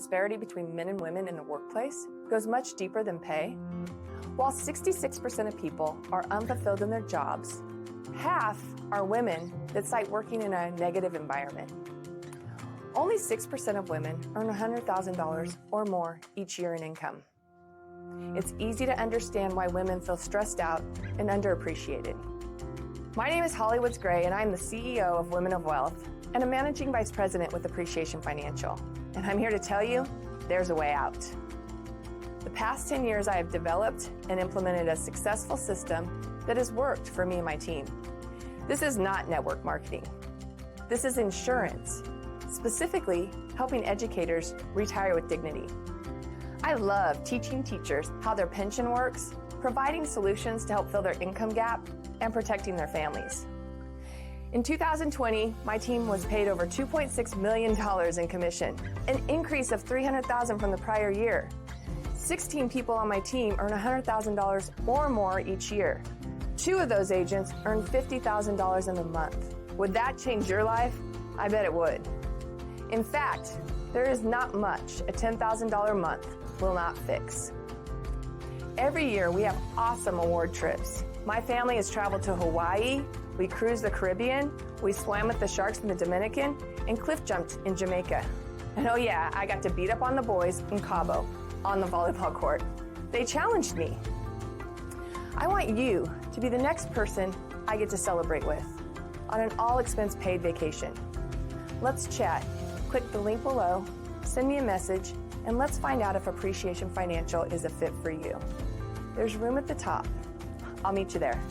disparity between men and women in the workplace goes much deeper than pay. While 66% of people are unfulfilled in their jobs, half are women that cite working in a negative environment. Only 6% of women earn $100,000 or more each year in income. It's easy to understand why women feel stressed out and underappreciated. My name is Holly Woods Gray, and I'm the CEO of Women of Wealth and a Managing Vice President with Appreciation Financial. And I'm here to tell you, there's a way out. The past 10 years, I have developed and implemented a successful system that has worked for me and my team. This is not network marketing. This is insurance, specifically helping educators retire with dignity. I love teaching teachers how their pension works, providing solutions to help fill their income gap, and protecting their families. In 2020, my team was paid over $2.6 million in commission, an increase of $300,000 from the prior year. 16 people on my team earn $100,000 or more each year. 2 of those agents earn $50,000 in a month. Would that change your life? I bet it would. In fact, there is not much a $10,000 month will not fix. Every year, we have awesome award trips. My family has traveled to Hawaii, we cruised the Caribbean, we swam with the sharks in the Dominican, and cliff jumped in Jamaica. And oh yeah, I got to beat up on the boys in Cabo on the volleyball court. They challenged me. I want you to be the next person I get to celebrate with on an all-expense paid vacation. Let's chat. Click the link below, send me a message, and let's find out if Appreciation Financial is a fit for you. There's room at the top. I'll meet you there.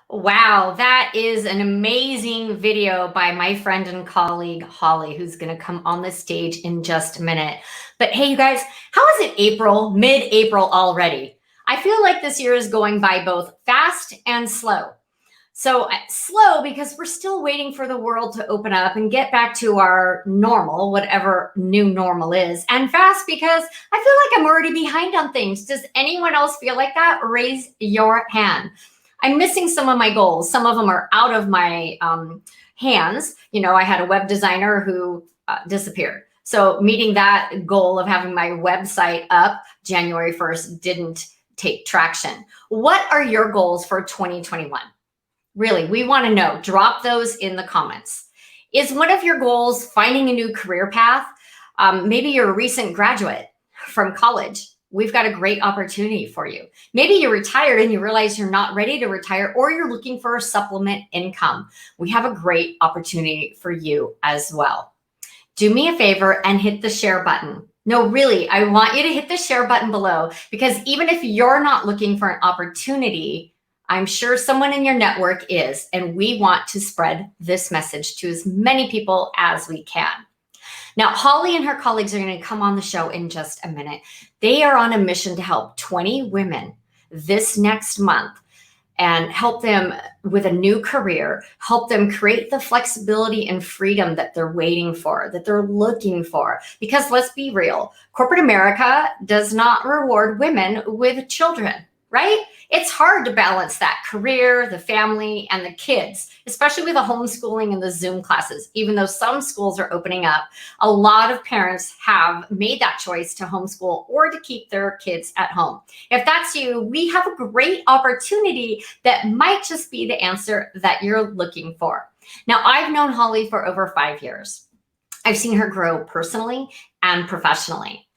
Wow, that is an amazing video by my friend and colleague, Holly, who's going to come on the stage in just a minute. But hey, you guys, how is it April, mid-April already? I feel like this year is going by both fast and slow. So slow because we're still waiting for the world to open up and get back to our normal, whatever new normal is. And fast because I feel like I'm already behind on things. Does anyone else feel like that? Raise your hand. I'm missing some of my goals. Some of them are out of my hands. You know, I had a web designer who disappeared. So meeting that goal of having my website up January 1st didn't take traction. What are your goals for 2021? Really, we want to know. Drop those in the comments. Is one of your goals finding a new career path? Maybe you're a recent graduate from college. We've got a great opportunity for you. Maybe you're retired and you realize you're not ready to retire, or you're looking for a supplement income. We have a great opportunity for you as well. Do me a favor and hit the share button. No, really, I want you to hit the share button below, because even if you're not looking for an opportunity, I'm sure someone in your network is, and we want to spread this message to as many people as we can. Now, Holly and her colleagues are going to come on the show in just a minute. They are on a mission to help 20 women this next month and help them with a new career, help them create the flexibility and freedom that they're waiting for, that they're looking for. Because let's be real, corporate America does not reward women with children, right? It's hard to balance that career, the family, and the kids, especially with the homeschooling and the Zoom classes. Even though some schools are opening up, a lot of parents have made that choice to homeschool or to keep their kids at home. If that's you, we have a great opportunity that might just be the answer that you're looking for. Now, I've known Holly for over 5 years. I've seen her grow personally and professionally.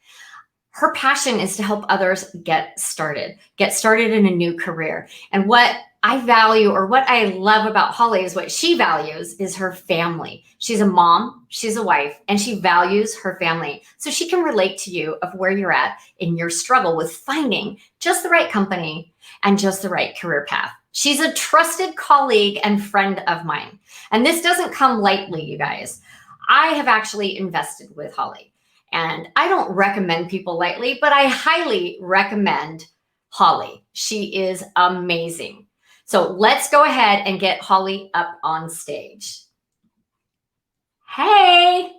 Her passion is to help others get started in a new career. And what I value, or what I love about Holly, is what she values is her family. She's a mom, she's a wife, and she values her family. So she can relate to you of where you're at in your struggle with finding just the right company and just the right career path. She's a trusted colleague and friend of mine. And this doesn't come lightly, you guys. I have actually invested with Holly. And I don't recommend people lightly, but I highly recommend Holly. She is amazing. So let's go ahead and get Holly up on stage. Hey.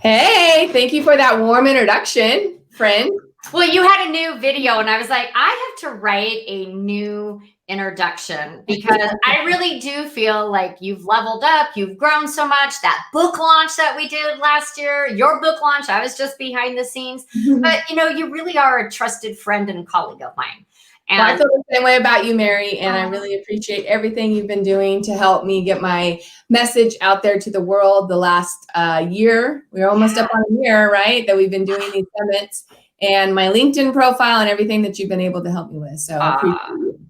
Hey, thank you for that warm introduction, friend. Well, you had a new video and I was like, I have to write a new introduction because I really do feel like you've leveled up, you've grown so much. That book launch that we did last year, your book launch, I was just behind the scenes. But you really are a trusted friend and colleague of mine. And well, I feel the same way about you, Mary, and I really appreciate everything you've been doing to help me get my message out there to the world the last year. We're almost up on a year, right, that we've been doing these summits, and my LinkedIn profile and everything that you've been able to help me with. So I appreciate you.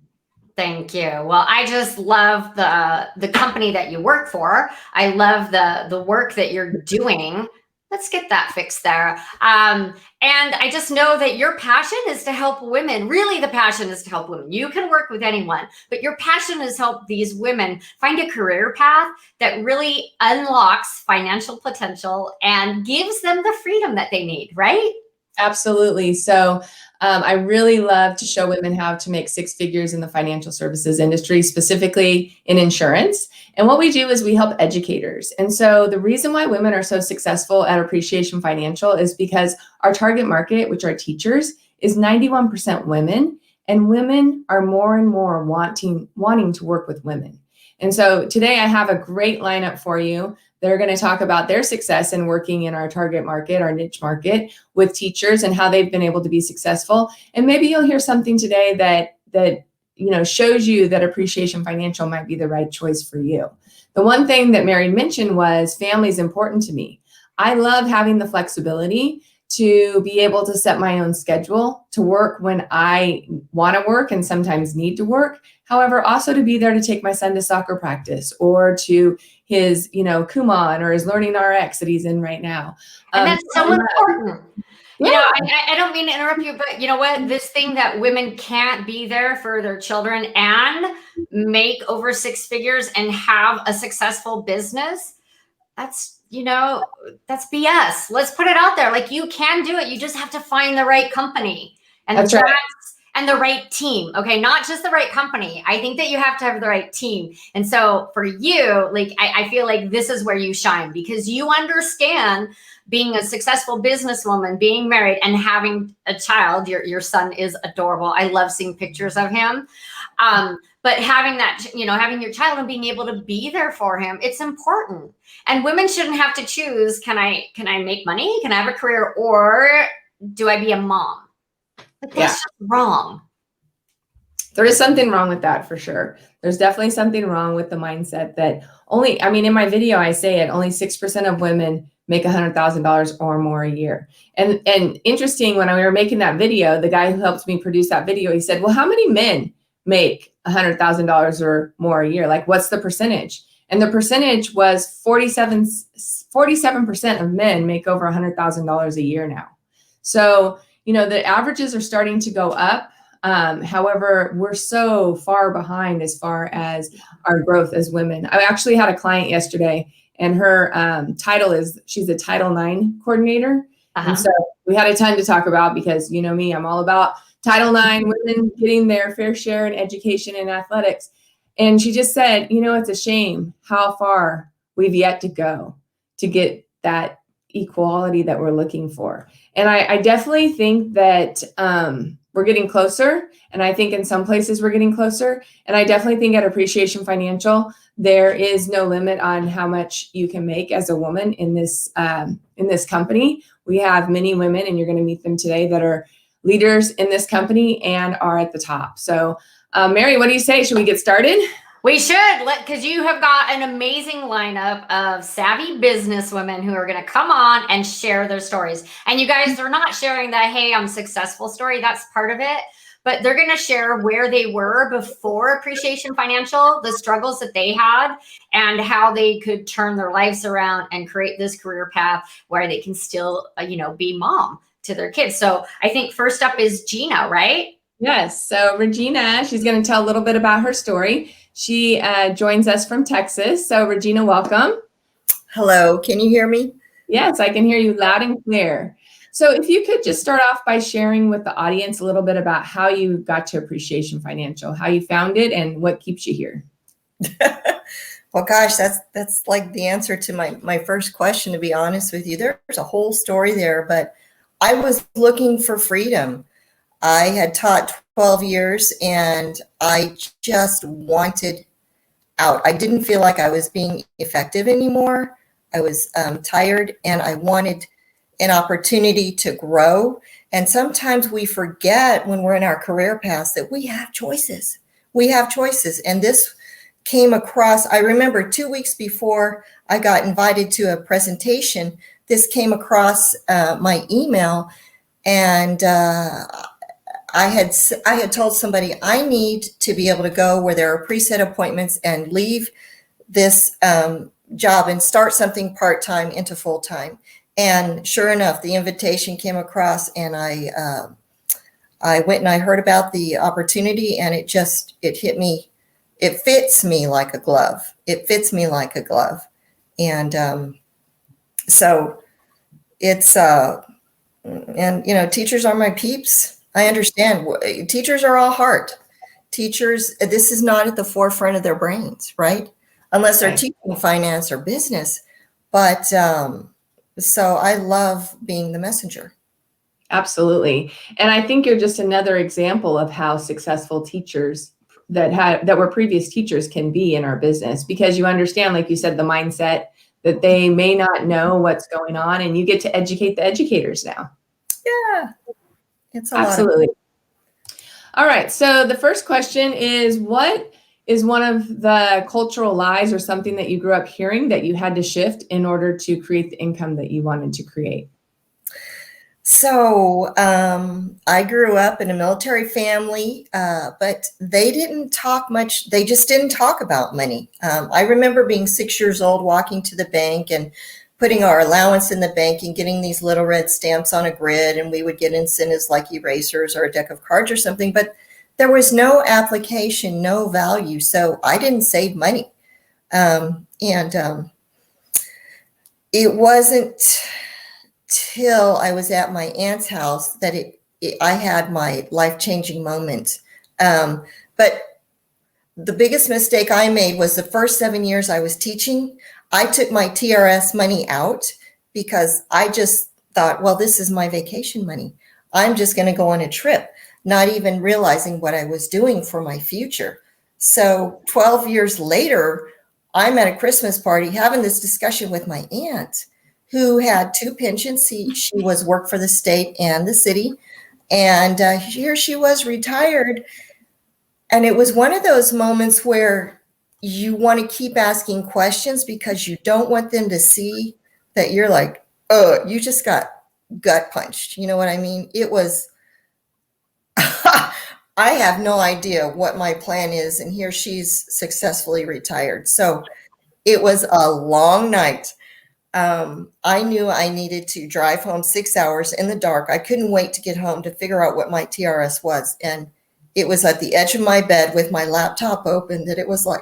Thank you. Well, I just love the company that you work for. I love the work that you're doing. Let's get that fixed there. And I just know that your passion is to help women. Really, the passion is to help women. You can work with anyone, but your passion is help these women find a career path that really unlocks financial potential and gives them the freedom that they need, right? Absolutely. So I really love to show women how to make six figures in the financial services industry, specifically in insurance. And what we do is we help educators. And so the reason why women are so successful at Appreciation Financial is because our target market, which are teachers, is 91% women, and women are more and more wanting to work with women. And so today I have a great lineup for you. They're going to talk about their success in working in our target market, our niche market, with teachers and how they've been able to be successful. And maybe you'll hear something today that shows you that Appreciation Financial might be the right choice for you. The one thing that Mary mentioned was family is important to me. I love having the flexibility to be able to set my own schedule, to work when I want to work and sometimes need to work. However, also to be there to take my son to soccer practice or to his, Kumon or his Learning RX that he's in right now. And that's so important. Yeah. I don't mean to interrupt you, but you know what? This thing that women can't be there for their children and make over six figures and have a successful business, that's BS. Let's put it out there. Like, you can do it. You just have to find the right company. And that's right. And the right team. Okay. Not just the right company. I think that you have to have the right team. And so for you, like, I feel like this is where you shine because you understand being a successful businesswoman, being married and having a child. Your son is adorable. I love seeing pictures of him. But having that, having your child and being able to be there for him, it's important. And women shouldn't have to choose, can I make money? Can I have a career? Or do I be a mom? But that's just wrong. There is something wrong with that for sure. There's definitely something wrong with the mindset that in my video, I say it, only 6% of women make $100,000 or more a year. And interesting, when we were making that video, the guy who helped me produce that video, he said, well, how many men make $100,000 or more a year? Like, what's the percentage? And the percentage was 47% of men make over $100,000 a year now. So, the averages are starting to go up. However, we're so far behind as far as our growth as women. I actually had a client yesterday, and her title is, she's a Title IX coordinator. And so we had a ton to talk about because, me, I'm all about Title IX, women getting their fair share in education and athletics. And she just said, it's a shame how far we've yet to go to get that equality that we're looking for. And I definitely think that we're getting closer. And I think in some places we're getting closer. And I definitely think at Appreciation Financial, there is no limit on how much you can make as a woman in this company. We have many women, and you're going to meet them today, that are leaders in this company and are at the top. So Mary, what do you say? Should we get started? We should, because you have got an amazing lineup of savvy businesswomen who are going to come on and share their stories. And you guys, they're not sharing the, hey, I'm successful story. That's part of it. But they're going to share where they were before Appreciation Financial, the struggles that they had, and how they could turn their lives around and create this career path where they can still, be mom to their kids. So I think first up is Gina, right? Yes. So Regina, she's going to tell a little bit about her story. She joins us from Texas. So Regina, welcome. Hello. Can you hear me? Yes, I can hear you loud and clear. So if you could just start off by sharing with the audience a little bit about how you got to Appreciation Financial, how you found it, and what keeps you here. Well, gosh, that's like the answer to my first question, to be honest with you. There's a whole story there, but I was looking for freedom. I had taught 12 years and I just wanted out. I didn't feel like I was being effective anymore. I was tired and I wanted an opportunity to grow. And sometimes we forget when we're in our career paths that we have choices. We have choices. And this came across, I remember 2 weeks before I got invited to a presentation, this came across my email, and I had told somebody I need to be able to go where there are preset appointments and leave this job and start something part-time into full-time. And sure enough, the invitation came across, and I went and I heard about the opportunity, and it hit me. It fits me like a glove. It fits me like a glove. And so it's, and teachers are my peeps. I understand. Teachers are all heart. Teachers, this is not at the forefront of their brains, right? Unless they're teaching finance or business. But so I love being the messenger. Absolutely. And I think you're just another example of how successful teachers that were previous teachers can be in our business, because you understand, like you said, the mindset that they may not know what's going on, and you get to educate the educators now. Yeah, it's a absolutely. All right. So the first question is, what is one of the cultural lies or something that you grew up hearing that you had to shift in order to create the income that you wanted to create? So I grew up in a military family, but they didn't talk much. They just didn't talk about money. I remember being 6 years old, walking to the bank and putting our allowance in the bank and getting these little red stamps on a grid, and we would get incentives like erasers or a deck of cards or something, but there was no application, no value. So I didn't save money. It wasn't till I was at my aunt's house that I had my life-changing moment. But the biggest mistake I made was the first 7 years I was teaching, I took my TRS money out because I just thought, well, this is my vacation money. I'm just going to go on a trip, not even realizing what I was doing for my future. So 12 years later, I'm at a Christmas party having this discussion with my aunt, who had 2 pensions. She was worked for the state and the city. And here she was, retired. And it was one of those moments where you want to keep asking questions because you don't want them to see that you're like, oh, you just got gut punched. You know what I mean? It was, I have no idea what my plan is. And here she's successfully retired. So it was a long night. I knew I needed to drive home 6 hours in the dark. I couldn't wait to get home to figure out what my TRS was. And it was at the edge of my bed with my laptop open that it was like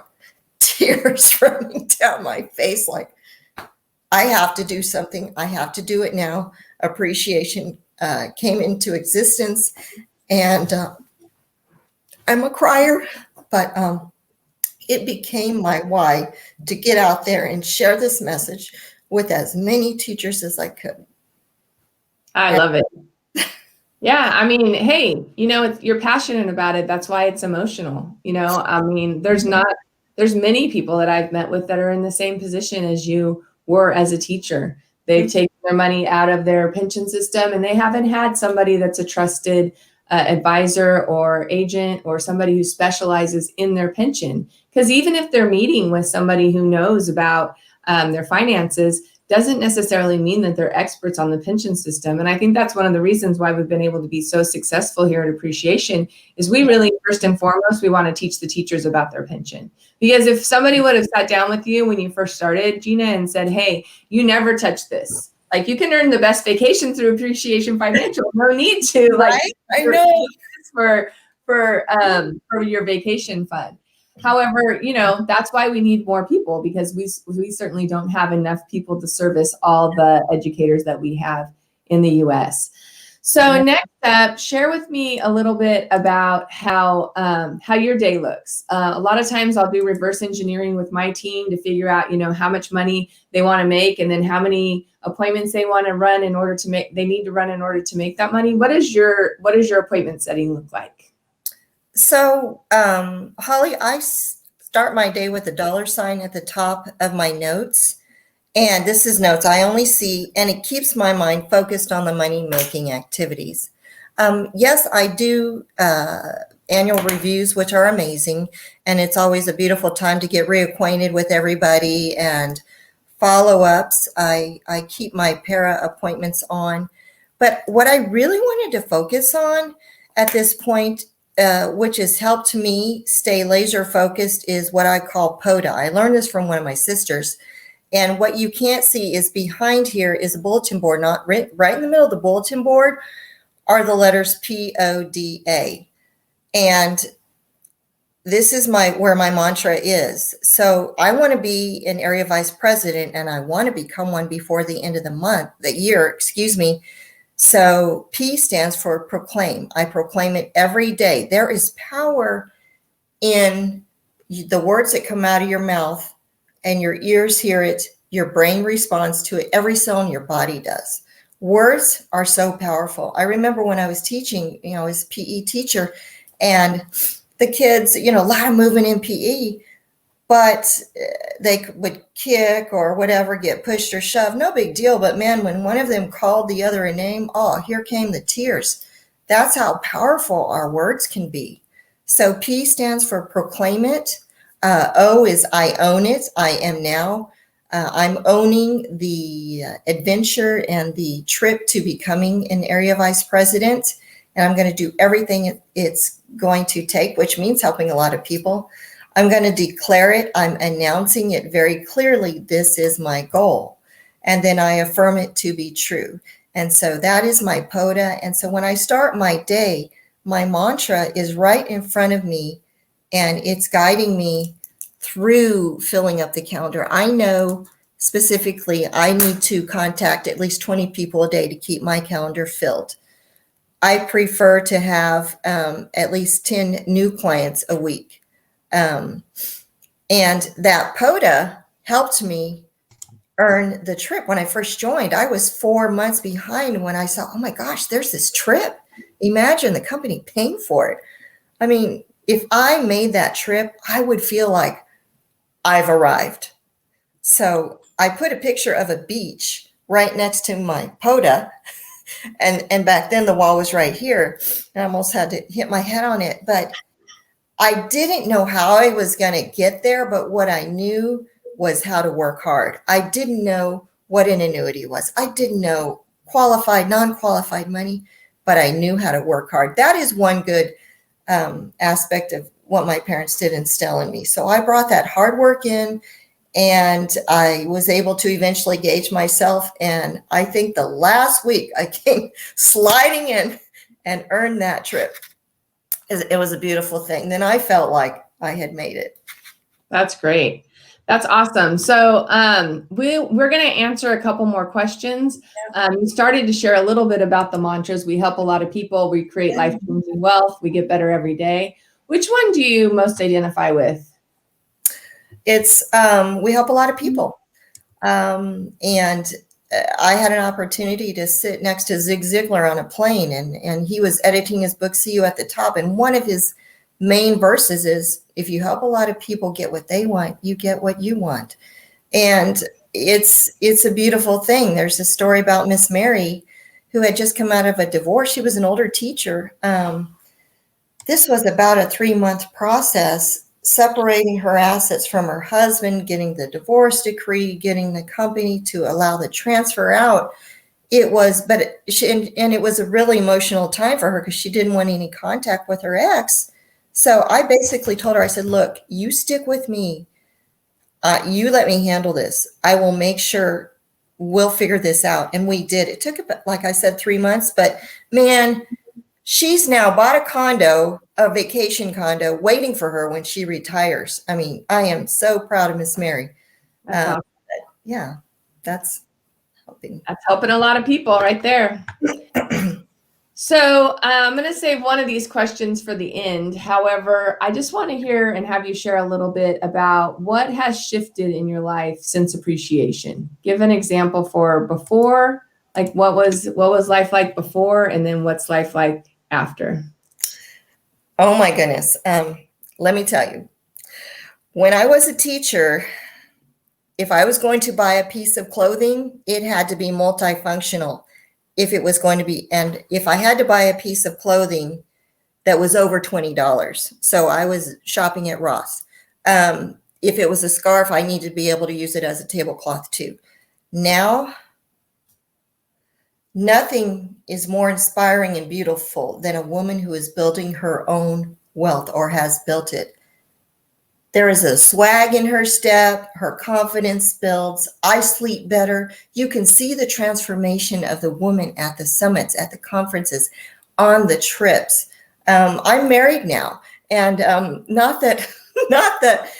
tears running down my face. Like, I have to do something. I have to do it now. Appreciation came into existence, and I'm a crier, but it became my why to get out there and share this message with as many teachers as I could. I love it. Yeah. I mean, hey, you're passionate about it. That's why it's emotional. I mean, there's many people that I've met with that are in the same position as you were as a teacher. They've taken their money out of their pension system, and they haven't had somebody that's a trusted advisor or agent or somebody who specializes in their pension. Because even if they're meeting with somebody who knows about their finances, doesn't necessarily mean that they're experts on the pension system. And I think that's one of the reasons why we've been able to be so successful here at Appreciation is we really, first and foremost, we want to teach the teachers about their pension. Because if somebody would have sat down with you when you first started, Gina, and said, hey, you never touch this. Like, you can earn the best vacation through Appreciation Financial. No need to I know for your vacation fund. However, that's why we need more people, because we certainly don't have enough people to service all the educators that we have in the U.S. So next up, share with me a little bit about how your day looks. A lot of times I'll do reverse engineering with my team to figure out, how much money they want to make, and then how many appointments they want to run in order to make that money. What does your appointment setting look like? So, Holly, I start my day with a dollar sign at the top of my notes. And this is notes I only see, and it keeps my mind focused on the money-making activities. Yes, I do annual reviews, which are amazing, and it's always a beautiful time to get reacquainted with everybody and follow-ups. I keep my para appointments on. But what I really wanted to focus on at this point, which has helped me stay laser focused, is what I call PODA. I learned this from one of my sisters. And what you can't see is behind here is a bulletin board, not right in the middle of the bulletin board are the letters PODA. And this is where my mantra is. So I want to be an area vice president, and I want to become one before the end of the year. So P stands for proclaim. I proclaim it every day. There is power in the words that come out of your mouth, and your ears hear it, your brain responds to it, every cell in your body does. Words are so powerful. I remember when I was teaching, as PE teacher, and the kids, a lot of movement in PE, but they would kick or whatever, get pushed or shoved, no big deal. But man, when one of them called the other a name, here came the tears. That's how powerful our words can be. So P stands for proclaim it. O is I own it. I am now. I'm owning the adventure and the trip to becoming an area vice president. And I'm going to do everything it's going to take, which means helping a lot of people. I'm going to declare it. I'm announcing it very clearly. This is my goal. And then I affirm it to be true. And so that is my PODA. And so when I start my day, my mantra is right in front of me, and it's guiding me through filling up the calendar. I know specifically I need to contact at least 20 people a day to keep my calendar filled. I prefer to have at least 10 new clients a week. And that PODA helped me earn the trip. When I first joined, I was 4 months behind when I saw, oh my gosh, there's this trip. Imagine the company paying for it. I mean, if I made that trip, I would feel like I've arrived. So I put a picture of a beach right next to my PODA. And back then the wall was right here. I almost had to hit my head on it. But I didn't know how I was going to get there. But what I knew was how to work hard. I didn't know what an annuity was. I didn't know qualified, non-qualified money, but I knew how to work hard. That is one good aspect of what my parents did instill in me. So I brought that hard work in, and I was able to eventually gauge myself. And I think the last week I came sliding in and earned that trip. It was a beautiful thing. Then I felt like I had made it. That's great. That's awesome. So we're going to answer a couple more questions. You started to share a little bit about the mantras. We help a lot of people. We create life-changing wealth. We get better every day. Which one do you most identify with? It's we help a lot of people. And I had an opportunity to sit next to Zig Ziglar on a plane, and he was editing his book, See You at the Top. And one of his main verses is, if you help a lot of people get what they want, you get what you want. And it's a beautiful thing. There's a story about Miss Mary, who had just come out of a divorce. She was an older teacher. This was about a 3-month process, separating her assets from her husband, getting the divorce decree, getting the company to allow the transfer out. It was, it was a really emotional time for her because she didn't want any contact with her ex. So I basically told her, I said, look, you stick with me. You let me handle this. I will make sure we'll figure this out. And we did. It took, like I said, 3 months, but man, she's now bought a condo, a vacation condo, waiting for her when she retires. I mean, I am so proud of Miss Mary. That's awesome. Yeah, that's helping. That's helping a lot of people right there. So I'm going to save one of these questions for the end. However, I just want to hear and have you share a little bit about what has shifted in your life since appreciation. Give an example for before, like what was life like before, and then what's life like after. Oh my goodness. Let me tell you, when I was a teacher, if I was going to buy a piece of clothing, it had to be multifunctional. If it was going to be, and if I had to buy a piece of clothing that was over $20, so I was shopping at Ross. If it was a scarf, I needed to be able to use it as a tablecloth too. Now, nothing is more inspiring and beautiful than a woman who is building her own wealth or has built it. There is a swag in her step. Her confidence builds. I sleep better. You can see the transformation of the woman at the summits, at the conferences, on the trips. I'm married now, and not that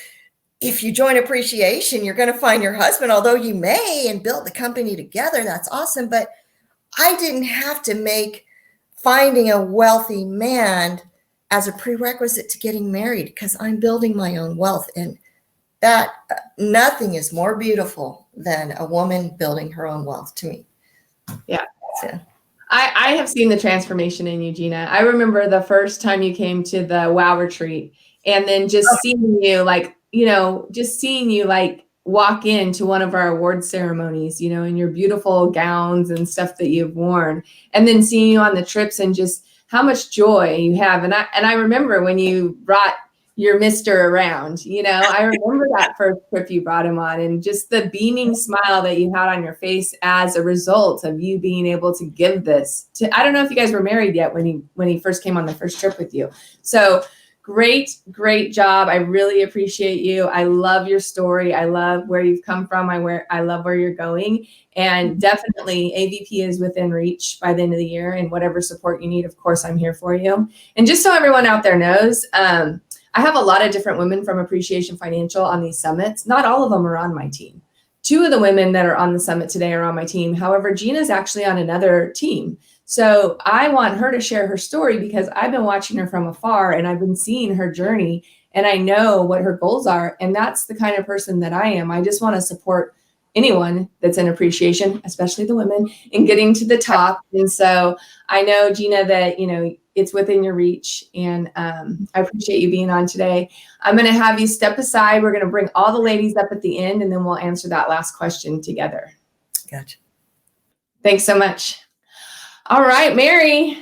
if you join appreciation, you're going to find your husband, although you may, and build the company together. That's awesome. But I didn't have to make finding a wealthy man as a prerequisite to getting married, because I'm building my own wealth. And that nothing is more beautiful than a woman building her own wealth to me. Yeah. So. I have seen the transformation in you, Gina. I remember the first time you came to the WOW retreat, and then just seeing you, like, just seeing you like walk into one of our award ceremonies, in your beautiful gowns and stuff that you've worn, and then seeing you on the trips and just how much joy you have. And I remember when you brought your mister around, I remember that first trip you brought him on, and just the beaming smile that you had on your face as a result of you being able to give this to, I don't know if you guys were married yet when he first came on the first trip with you. So great job. I really appreciate you. I love your story. I love where you've come from. I love where you're going. And definitely AVP is within reach by the end of the year, and whatever support you need, of course, I'm here for you. And just so everyone out there knows, I have a lot of different women from Appreciation Financial on these summits. Not all of them are on my team. 2 of the women that are on the summit today are on my team. However, Gina's actually on another team. So I want her to share her story, because I've been watching her from afar, and I've been seeing her journey, and I know what her goals are. And that's the kind of person that I am. I just want to support anyone that's in appreciation, especially the women, in getting to the top. And so I know, Gina, that, it's within your reach, and I appreciate you being on today. I'm going to have you step aside. We're going to bring all the ladies up at the end, and then we'll answer that last question together. Gotcha. Thanks so much. All right, Mary,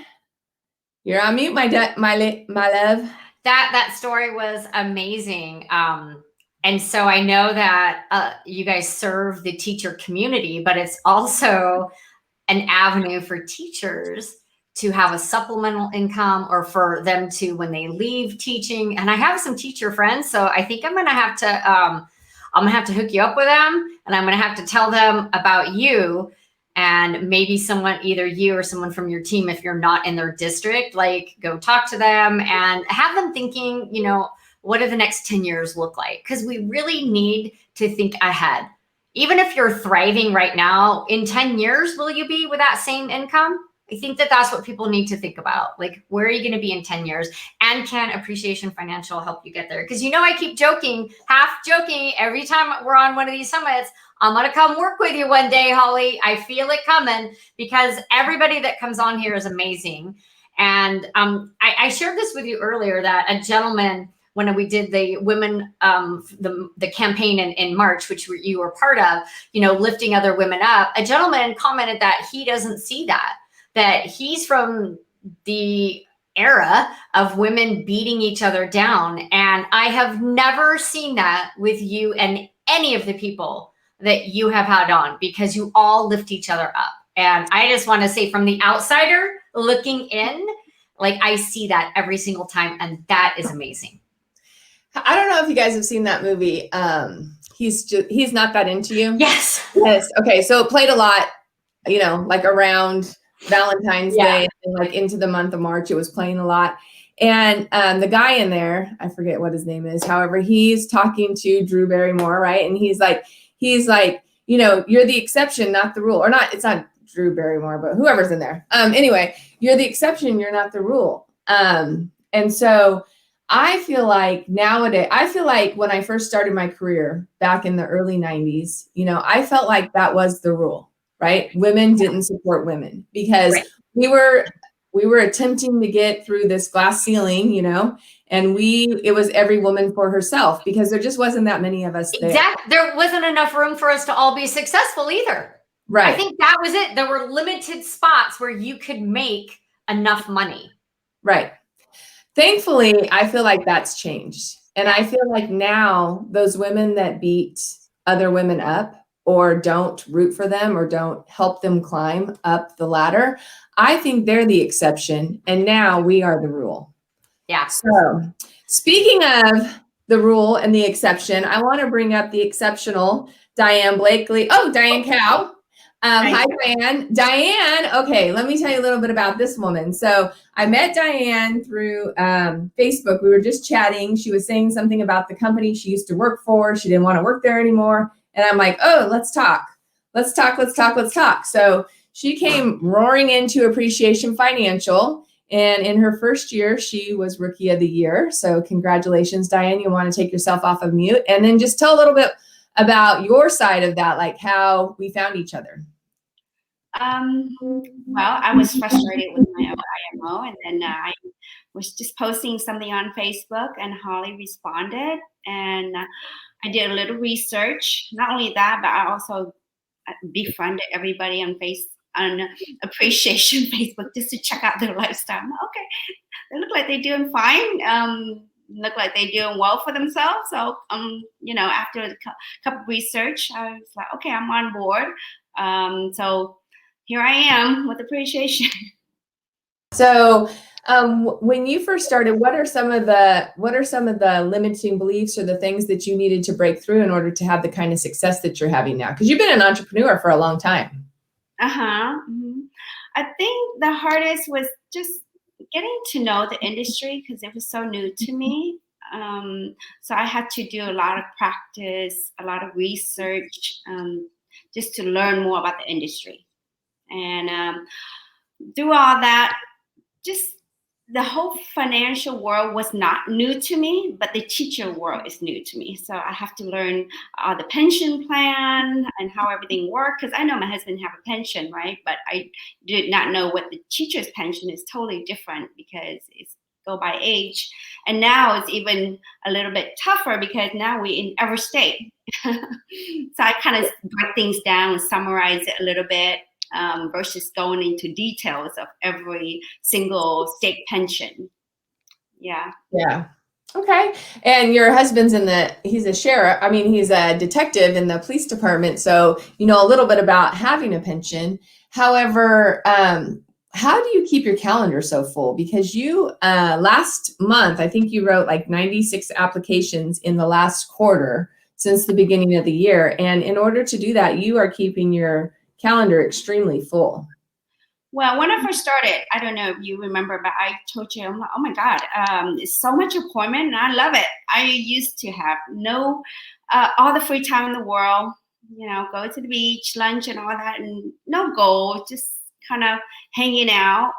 you're on mute, my love. That story was amazing. And so I know that you guys serve the teacher community, but it's also an avenue for teachers to have a supplemental income, or for them to, when they leave teaching. And I have some teacher friends, so I think I'm gonna have to hook you up with them, and I'm gonna have to tell them about you, and maybe someone, either you or someone from your team, if you're not in their district, like, go talk to them and have them thinking, what do the next 10 years look like? Because we really need to think ahead. Even if you're thriving right now, in 10 years, will you be with that same income? I think that that's what people need to think about. Like, where are you going to be in 10 years? And can Appreciation Financial help you get there? Because, I keep joking, half joking, every time we're on one of these summits, I'm going to come work with you one day, Holly. I feel it coming, because everybody that comes on here is amazing. And I shared this with you earlier, that a gentleman, when we did the women, the campaign in March, which you were part of, lifting other women up, a gentleman commented that he doesn't see that he's from the era of women beating each other down. And I have never seen that with you and any of the people that you have had on, because you all lift each other up. And I just want to say, from the outsider looking in, like, I see that every single time, and that is amazing. I don't know if you guys have seen that movie. He's Not That Into You. Yes. Yes. Okay. So it played a lot, like around Valentine's Day, and like into the month of March, it was playing a lot. And the guy in there, I forget what his name is. However, he's talking to Drew Barrymore, right? And he's like, you're the exception, not the rule. Or not, it's not Drew Barrymore, but whoever's in there. Anyway, you're the exception. You're not the rule. And so I feel like nowadays, I feel like when I first started my career back in the early 90s, you know, I felt like that was the rule, right? Women didn't support women because Right. we were attempting to get through this glass ceiling, you know, and it was every woman for herself because there just wasn't that many of us there. Exactly. There wasn't enough room for us to all be successful either. Right. I think that was it. There were limited spots where you could make enough money. Right. Thankfully, I feel like that's changed. And I feel like now those women that beat other women up or don't root for them or don't help them climb up the ladder, I think they're the exception. And now we are the rule. Yeah. So speaking of the rule and the exception, I want to bring up the exceptional Diane Blakely. Oh, Diane Cow. Hi, Diane. Diane, okay, let me tell you a little bit about this woman. So I met Diane through Facebook. We were just chatting. She was saying something about the company she used to work for. She didn't want to work there anymore. And I'm like, oh, let's talk. Let's talk. So she came roaring into Appreciation Financial. And in her first year, she was Rookie of the Year. So congratulations, Diane. You want to take yourself off of mute and then just tell a little bit about your side of that, like how we found each other. Well, I was frustrated with my own IMO, and then I was just posting something on Facebook, and Holly responded, and I did a little research. Not only that, but I also befriended everybody on Appreciation Facebook just to check out their lifestyle. Okay, they look like they're doing fine. Look like they're doing well for themselves. So, you know, after a couple of research, I was like, okay, I'm on board. So here I am with Appreciation. So, when you first started, what are some of the limiting beliefs or the things that you needed to break through in order to have the kind of success that you're having now? Because you've been an entrepreneur for a long time. Mm-hmm. I think the hardest was just getting to know the industry because it was so new to me. So I had to do a lot of practice, a lot of research, just to learn more about the industry. And through all that, just the whole financial world was not new to me, but the teacher world is new to me. So I have to learn the pension plan and how everything works. Because I know my husband have a pension, right? But I did not know what the teacher's pension is. Totally different because it's go by age. And now it's even a little bit tougher because now we're in every state. So I kind of break things down and summarize it a little bit. Versus going into details of every single state pension. Yeah. Okay. And your husband's he's a sheriff. I mean, he's a detective in the police department. So you know a little bit about having a pension. However, how do you keep your calendar so full? Because you, last month, I think you wrote like 96 applications in the last quarter since the beginning of the year. And in order to do that, you are keeping your calendar extremely full. Well, when I first started, I don't know if you remember, but I told you, I'm like, oh my God, it's so much appointment and I love it. I used to have all the free time in the world, you know, go to the beach, lunch and all that, and no goal, just kind of hanging out.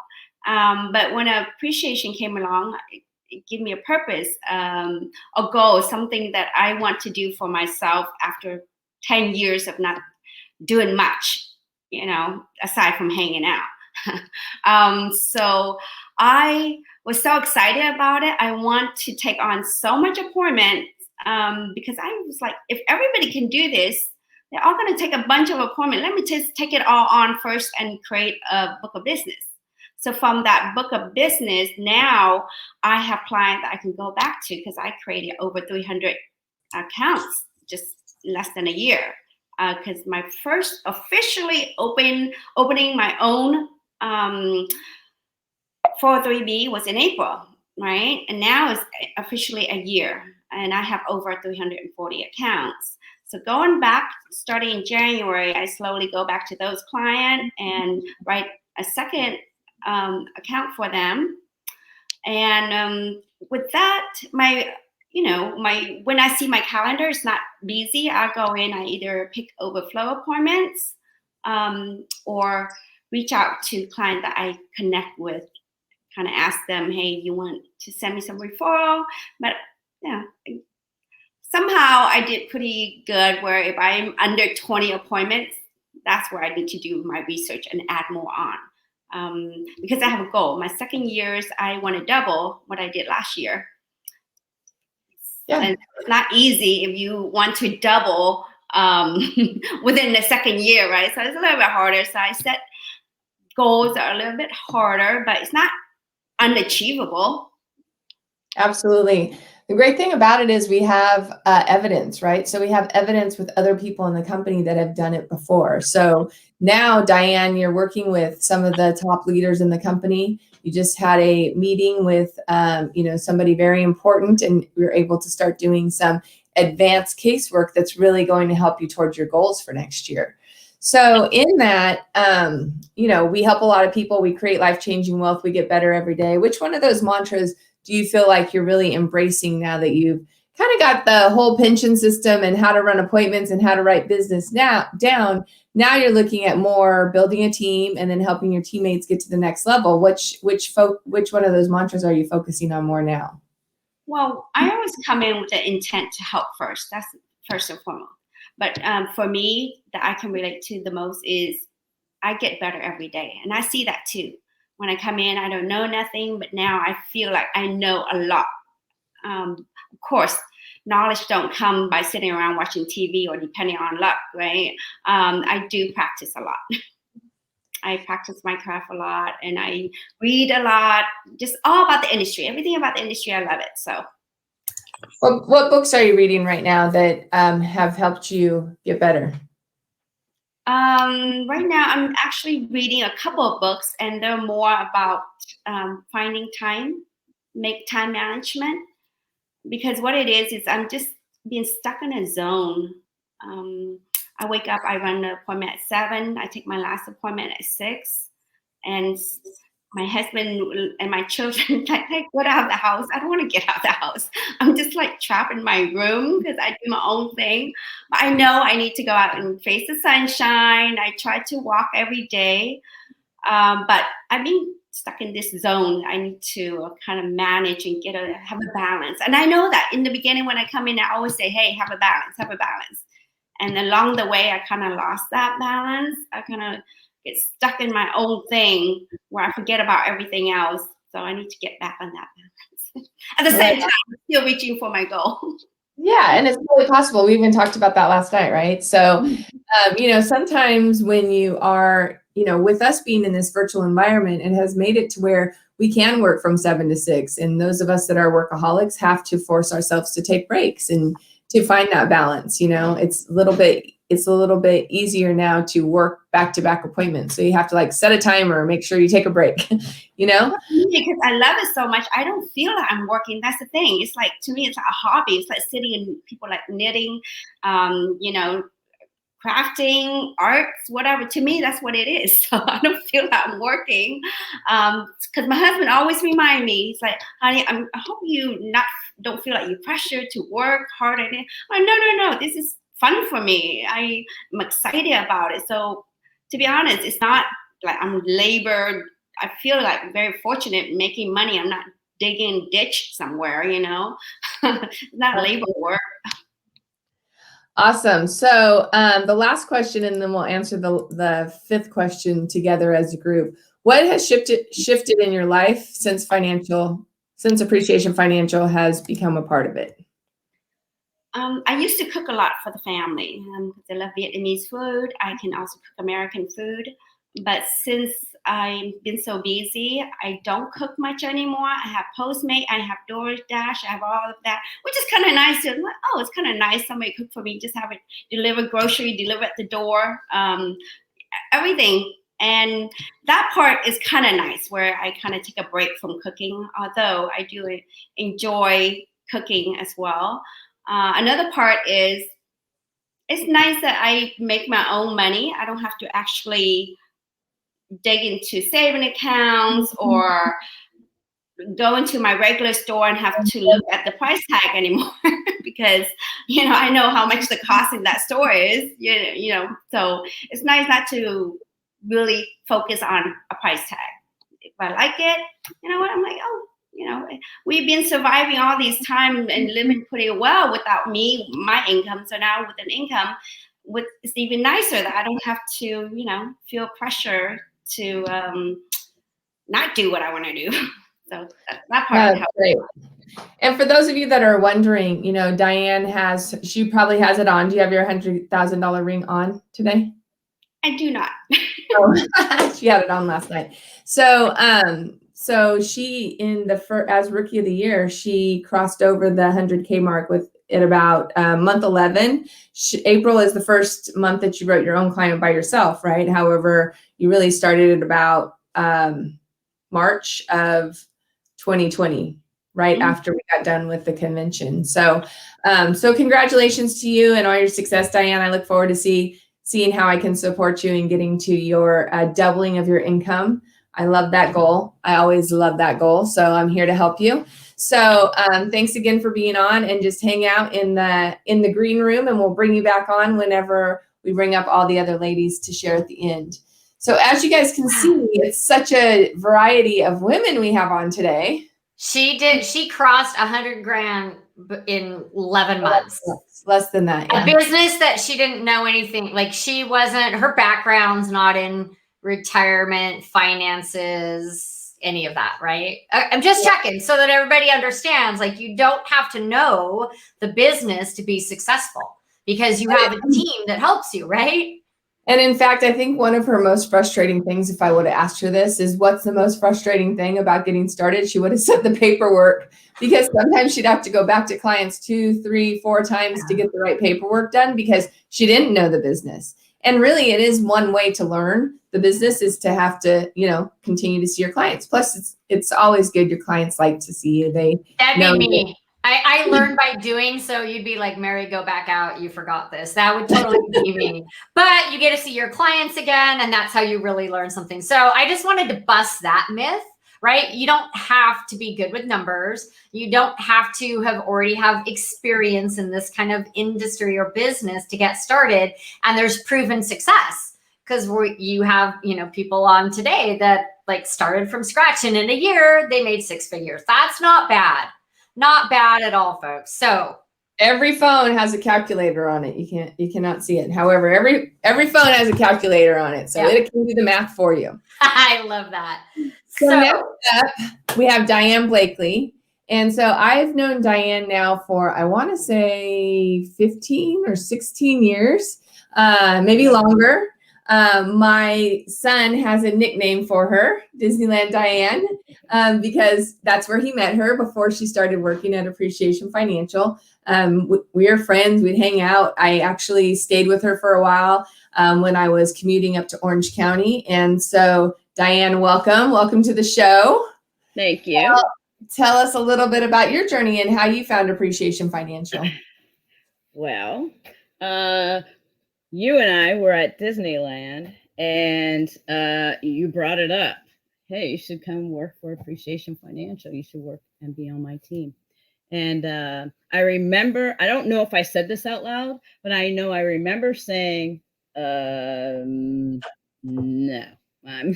But when Appreciation came along, it gave me a purpose, a goal, something that I want to do for myself after 10 years of not doing much, you know, aside from hanging out. So I was so excited about it. I want to take on so much appointment because I was like, if everybody can do this, they're all going to take a bunch of appointment. Let me just take it all on first and create a book of business. So from that book of business, now I have clients that I can go back to because I created over 300 accounts just less than a year. Because my first officially opening my own 403B was in April, right? And now it's officially a year, and I have over 340 accounts. So going back, starting in January, I slowly go back to those clients and write a second account for them. And with that, when I see my calendar is not busy, I go in, I either pick overflow appointments or reach out to clients that I connect with, kind of ask them, hey, you want to send me some referral? But yeah, somehow I did pretty good where if I'm under 20 appointments, that's where I need to do my research and add more on. Because I have a goal. My second years, I want to double what I did last year. Yeah. And it's not easy if you want to double within the second year, right? So it's a little bit harder. So I set goals that are a little bit harder, but it's not unachievable. Absolutely. The great thing about it is we have evidence, right? So we have evidence with other people in the company that have done it before. So now, Diane, you're working with some of the top leaders in the company. You just had a meeting with, somebody very important, and we were able to start doing some advanced casework that's really going to help you towards your goals for next year. So in that, we help a lot of people. We create life-changing wealth. We get better every day. Which one of those mantras do you feel like you're really embracing now that you've kind of got the whole pension system and how to run appointments and how to write business down? Now you're looking at more building a team and then helping your teammates get to the next level. Which one of those mantras are you focusing on more now? Well, I always come in with the intent to help first. That's first and foremost. But for me, that I can relate to the most is I get better every day. And I see that too. When I come in, I don't know nothing, but now I feel like I know a lot. Of course, knowledge don't come by sitting around watching TV or depending on luck, right? I do practice a lot. I practice my craft a lot, and I read a lot, just all about the industry. Everything about the industry, I love it. So, what books are you reading right now that have helped you get better? Right now, I'm actually reading a couple of books, and they're more about finding time, make time management. Because what it is I'm just being stuck in a zone. I wake up, I run the appointment at 7. I take my last appointment at 6, and my husband and my children like, hey, get out of the house. I don't want to get out of the house. I'm just like trapped in my room because I do my own thing. But I know I need to go out and face the sunshine. I try to walk every day. But I've been stuck in this zone. I need to kind of manage and have a balance. And I know that in the beginning when I come in, I always say, hey, have a balance, have a balance. And along the way, I kind of lost that balance. I kind of get stuck in my own thing where I forget about everything else. So I need to get back on that balance. At the same time, I'm still reaching for my goal. Yeah, and it's really possible. We even talked about that last night, right? So, sometimes when you are, with us being in this virtual environment, it has made it to where we can work from 7 to 6. And those of us that are workaholics have to force ourselves to take breaks and to find that balance. It's a little bit easier now to work back-to-back appointments. So you have to like set a timer, make sure you take a break, Because I love it so much. I don't feel like I'm working. That's the thing. It's like, to me, it's like a hobby. It's like sitting and people like knitting, crafting, arts, whatever. To me, that's what it is. So I don't feel like I'm working. Because my husband always remind me, he's like, honey, I hope you don't feel like you're pressured to work hard at it. I'm like, no. This is fun for me. I'm excited about it. So to be honest, it's not like I'm labored. I feel like very fortunate making money. I'm not digging a ditch somewhere, It's not labor work. Awesome. So the last question, and then we'll answer the fifth question together as a group. What has shifted in your life since Appreciation Financial has become a part of it? I used to cook a lot for the family because I love Vietnamese food. I can also cook American food. But since I've been so busy, I don't cook much anymore. I have Postmate, I have DoorDash, I have all of that, which is kind of nice. I'm like, oh, it's kind of nice. Somebody cook for me, just have it delivered at the door, everything. And that part is kind of nice where I kind of take a break from cooking, although I do enjoy cooking as well. Another part is it's nice that I make my own money. I don't have to actually dig into saving accounts or go into my regular store and have to look at the price tag anymore because, I know how much the cost in that store is, so it's nice not to really focus on a price tag. If I like it, you know what, I'm like, oh, we've been surviving all these time and living pretty well without my income. So now with an income, it's even nicer that I don't have to, feel pressure to not do what I want to do. So that part helps. Great. And for those of you that are wondering, Diane she probably has it on. Do you have your $100,000 ring on today? I do not. Oh, she had it on last night. So she as Rookie of the Year, she crossed over the 100K mark at about month 11. April is the first month that you wrote your own client by yourself, right? However, you really started at about March of 2020, right after we got done with the convention. So congratulations to you and all your success, Diane. I look forward to seeing how I can support you in getting to your doubling of your income. I love that goal. I always love that goal. So I'm here to help you. So thanks again for being on, and just hang out in the green room, and we'll bring you back on whenever we bring up all the other ladies to share at the end. So as you guys can see, it's such a variety of women we have on today. She crossed 100 grand in 11 months. Less than that. Yeah. A business that she didn't know anything. Like, her background's not in retirement, finances, any of that, right? I'm just checking so that everybody understands, like, you don't have to know the business to be successful, because you have a team that helps you, right? And in fact, I think one of her most frustrating things, if I would have asked her this, is what's the most frustrating thing about getting started? She would have said the paperwork, because sometimes she'd have to go back to clients 2, 3, 4 times to get the right paperwork done because she didn't know the business. And really, it is one way to learn the business, is to have to, continue to see your clients. Plus, it's always good. Your clients like to see you. That'd be me. I learned by doing, so you'd be like, Mary, go back out. You forgot this. That would totally be me. But you get to see your clients again, and that's how you really learn something. So I just wanted to bust that myth, right? You don't have to be good with numbers. You don't have to already have experience in this kind of industry or business to get started. And there's proven success, because you have, people on today that like started from scratch, and in a year they made 6 figures. That's not bad. Not bad at all, folks. So every phone has a calculator on it. You cannot see it. However, every phone has a calculator on it, so it can do the math for you. I love that. So next up, we have Diane Blakely. And so I've known Diane now for, I want to say 15 or 16 years, maybe longer. My son has a nickname for her, Disneyland Diane, because that's where he met her before she started working at Appreciation Financial. We were friends. We'd hang out. I actually stayed with her for a while when I was commuting up to Orange County. And so, Diane, welcome to the show. Thank you. Tell us a little bit about your journey and how you found Appreciation Financial. Well, you and I were at Disneyland, and you brought it up. Hey, you should come work for Appreciation Financial. You should work and be on my team. And I remember, I don't know if I said this out loud, but I know I remember saying, no, I'm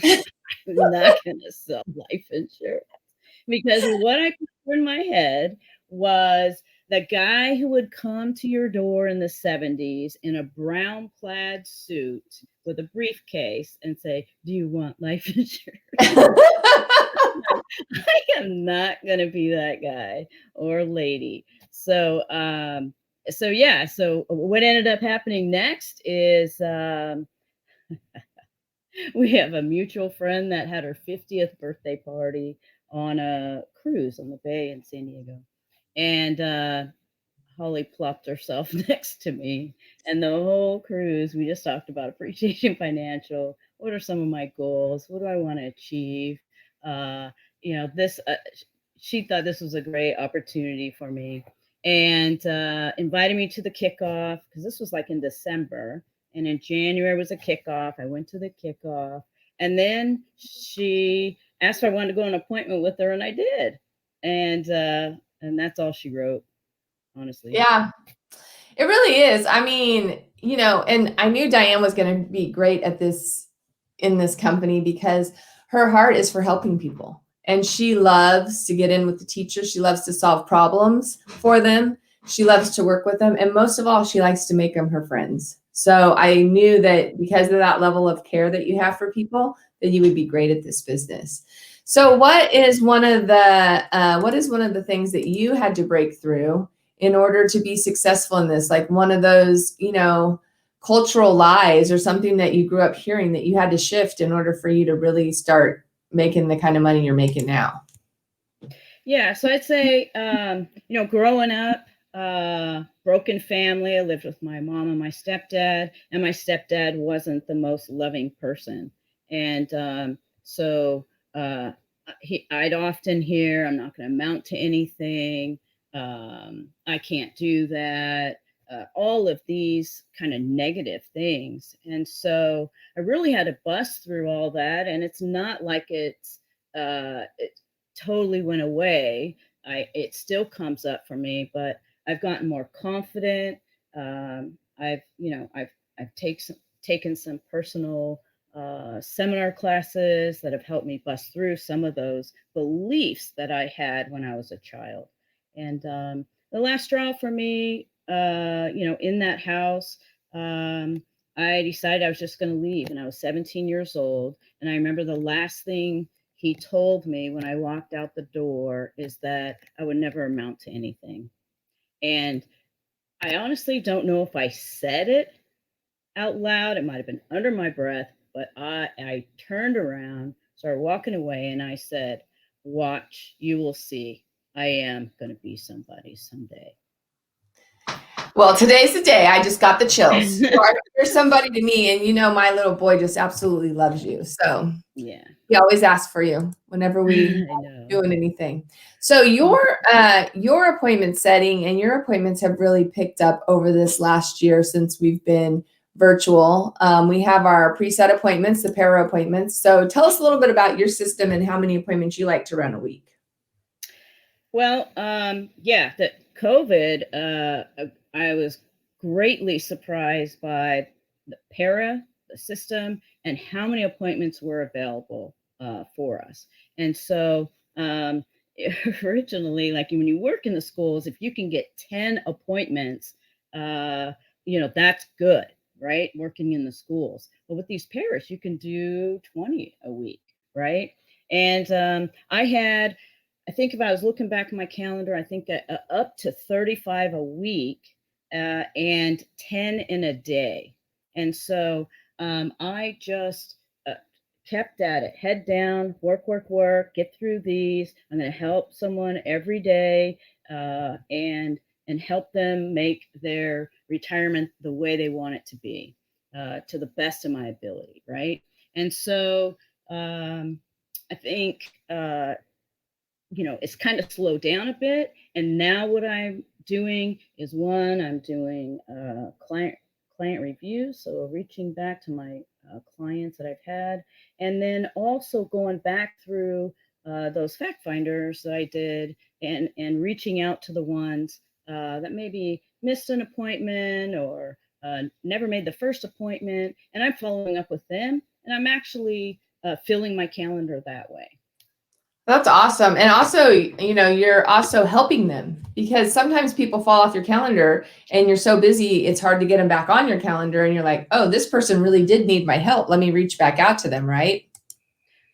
not going to sell life insurance. Because what I put in my head was the guy who would come to your door in the 70s in a brown plaid suit with a briefcase and say, do you want life insurance? I am not going to be that guy or lady. So what ended up happening next is we have a mutual friend that had her 50th birthday party on a cruise on the bay in San Diego. And Holly plopped herself next to me. And the whole cruise, we just talked about Appreciation Financial. What are some of my goals? What do I want to achieve? She thought this was a great opportunity for me, and invited me to the kickoff, because this was like in December. And in January was a kickoff. I went to the kickoff. And then she asked if I wanted to go on an appointment with her, and I did. And that's all she wrote, honestly. Yeah, it really is. I mean, you know, and I knew Diane was going to be great at this in this company because her heart is for helping people. And she loves to get in with the teachers. She loves to solve problems for them. She loves to work with them. And most of all, she likes to make them her friends. So I knew that because of that level of care that you have for people, that you would be great at this business. So what is one of the things that you had to break through in order to be successful in this? Like one of those, you know, cultural lies or something that you grew up hearing that you had to shift in order for you to really start making the kind of money you're making now? Yeah, so I'd say, you know, growing up, broken family. I lived with my mom and my stepdad wasn't the most loving person. And so I'd often hear, I'm not going to amount to anything. I can't do that. All of these kind of negative things. And so I really had to bust through all that. And it's not like it totally went away. It still comes up for me, but I've gotten more confident. I've taken some personal seminar classes that have helped me bust through some of those beliefs that I had when I was a child. And the last straw for me, in that house, I decided I was just going to leave, and I was 17 years old. And I remember the last thing he told me when I walked out the door is that I would never amount to anything. And I honestly don't know if I said it out loud. It might have been under my breath, but I turned around, started walking away, and I said, "Watch, you will see. I am going to be somebody someday." Well, today's the day. I just got the chills. You're somebody to me, and you know my little boy just absolutely loves you. So Yeah, he always asks for you whenever we I know. doing anything. So your appointment setting and your appointments have really picked up over this last year since we've been virtual. We have our preset appointments, the para appointments. So tell us a little bit about your system and how many appointments you like to run a week. Well, the COVID, I was greatly surprised by the the system, and how many appointments were available for us. And so originally, like when you work in the schools, if you can get 10 appointments, that's good, right? Working in the schools. But with these pairs, you can do 20 a week, right? And I think if I was looking back at my calendar, I think up to 35 a week and 10 in a day. And so I just kept at it, head down, work, get through these. I'm going to help someone every day and help them make their retirement the way they want it to be, to the best of my ability, right? And so I think it's kind of slowed down a bit. And now what I'm doing is I'm doing client reviews, so reaching back to my clients that I've had, and then also going back through those fact finders that I did, and reaching out to the ones that maybe missed an appointment or never made the first appointment, and I'm following up with them, and I'm actually filling my calendar that way. That's awesome. And also, you're also helping them, because sometimes people fall off your calendar and you're so busy, it's hard to get them back on your calendar. And you're like, oh, this person really did need my help. Let me reach back out to them, right?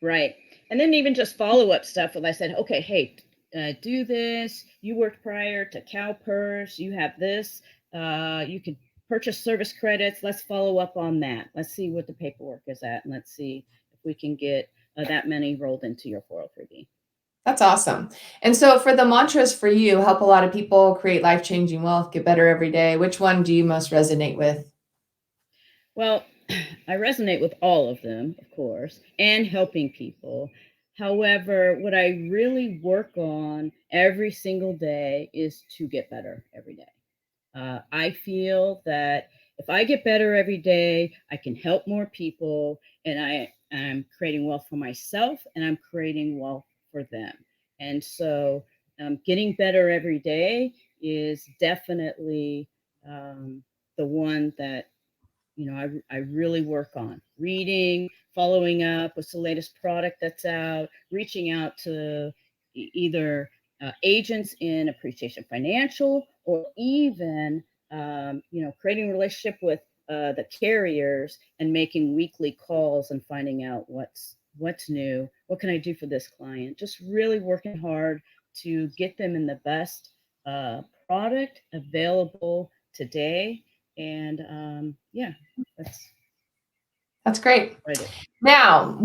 Right. And then even just follow-up stuff when I said, okay, hey, do this. You worked prior to CalPERS. You have this. You could purchase service credits. Let's follow up on that. Let's see what the paperwork is at. And let's see if we can get that many rolled into your 403B. That's awesome. And so for the mantras for you, help a lot of people, create life-changing wealth, get better every day. Which one do you most resonate with? Well, I resonate with all of them, of course, and helping people. However, what I really work on every single day is to get better every day. I feel that if I get better every day, I can help more people, and I'm creating wealth for myself, and I'm creating wealth for them. And so getting better every day is definitely the one that, I really work on. Reading, following up, what's the latest product that's out, reaching out to either agents in Appreciation Financial, or even, creating a relationship with the carriers and making weekly calls and finding out what's new, what can I do for this client. Just really working hard to get them in the best product available today. And That's great. right. Now,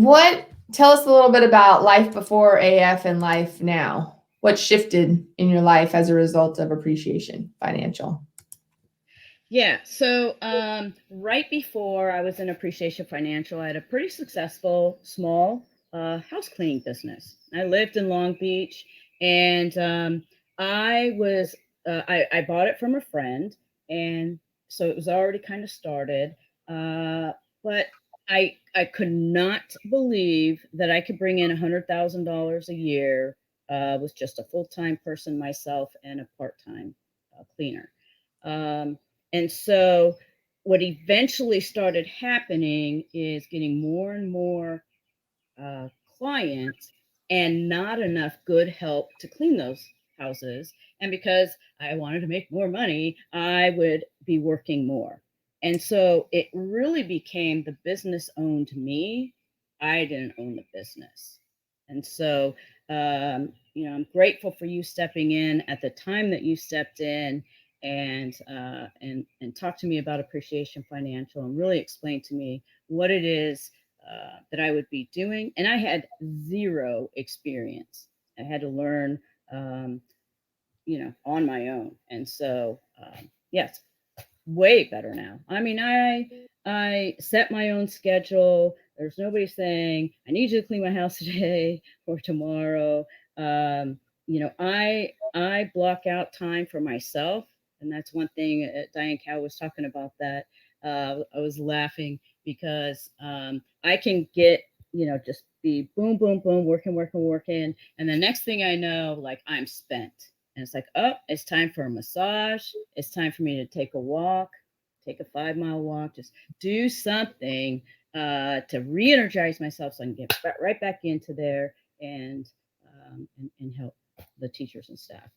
tell us a little bit about life before AF and life now. What shifted in your life as a result of Appreciation Financial? Yeah. So right before I was in Appreciation Financial, I had a pretty successful small house cleaning business. I lived in Long Beach, and I bought it from a friend, and so it was already kind of started. But I could not believe that I could bring in $100,000 a year with just a full-time person, myself, and a part-time cleaner. And so what eventually started happening is getting more and more clients and not enough good help to clean those houses. And because I wanted to make more money, I would be working more. And so it really became the business owned me. I didn't own the business. And so, I'm grateful for you stepping in at the time that you stepped in and talk to me about Appreciation Financial and really explain to me what it is that I would be doing. And I had zero experience. I had to learn, on my own. And so, yes, way better now. I mean, I set my own schedule. There's nobody saying, I need you to clean my house today or tomorrow. I block out time for myself. And that's one thing Diane Cow was talking about that. I was laughing because I can get, just be boom, boom, boom, working. And the next thing I know, like I'm spent. And it's like, oh, it's time for a massage. It's time for me to take a walk, take a 5-mile walk, just do something to re-energize myself so I can get right back into there and help the teachers and staff.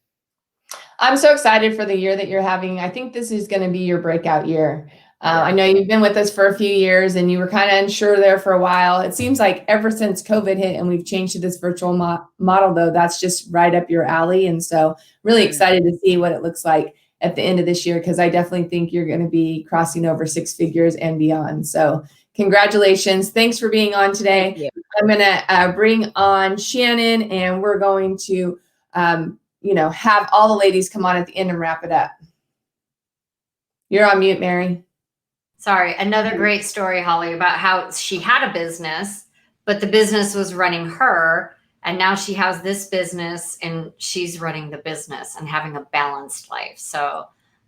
I'm so excited for the year that you're having. I think this is going to be your breakout year. I know you've been with us for a few years and you were kind of unsure there for a while. It seems like ever since COVID hit and we've changed to this virtual model, though, that's just right up your alley. And so really excited to see what it looks like at the end of this year, because I definitely think you're going to be crossing over 6 figures and beyond. So congratulations. Thanks for being on today. I'm going to bring on Shannon, and we're going to have all the ladies come on at the end and wrap it up. You're on mute, Mary. Sorry. Another great story, Holly, about how she had a business, but the business was running her. And now she has this business and she's running the business and having a balanced life. So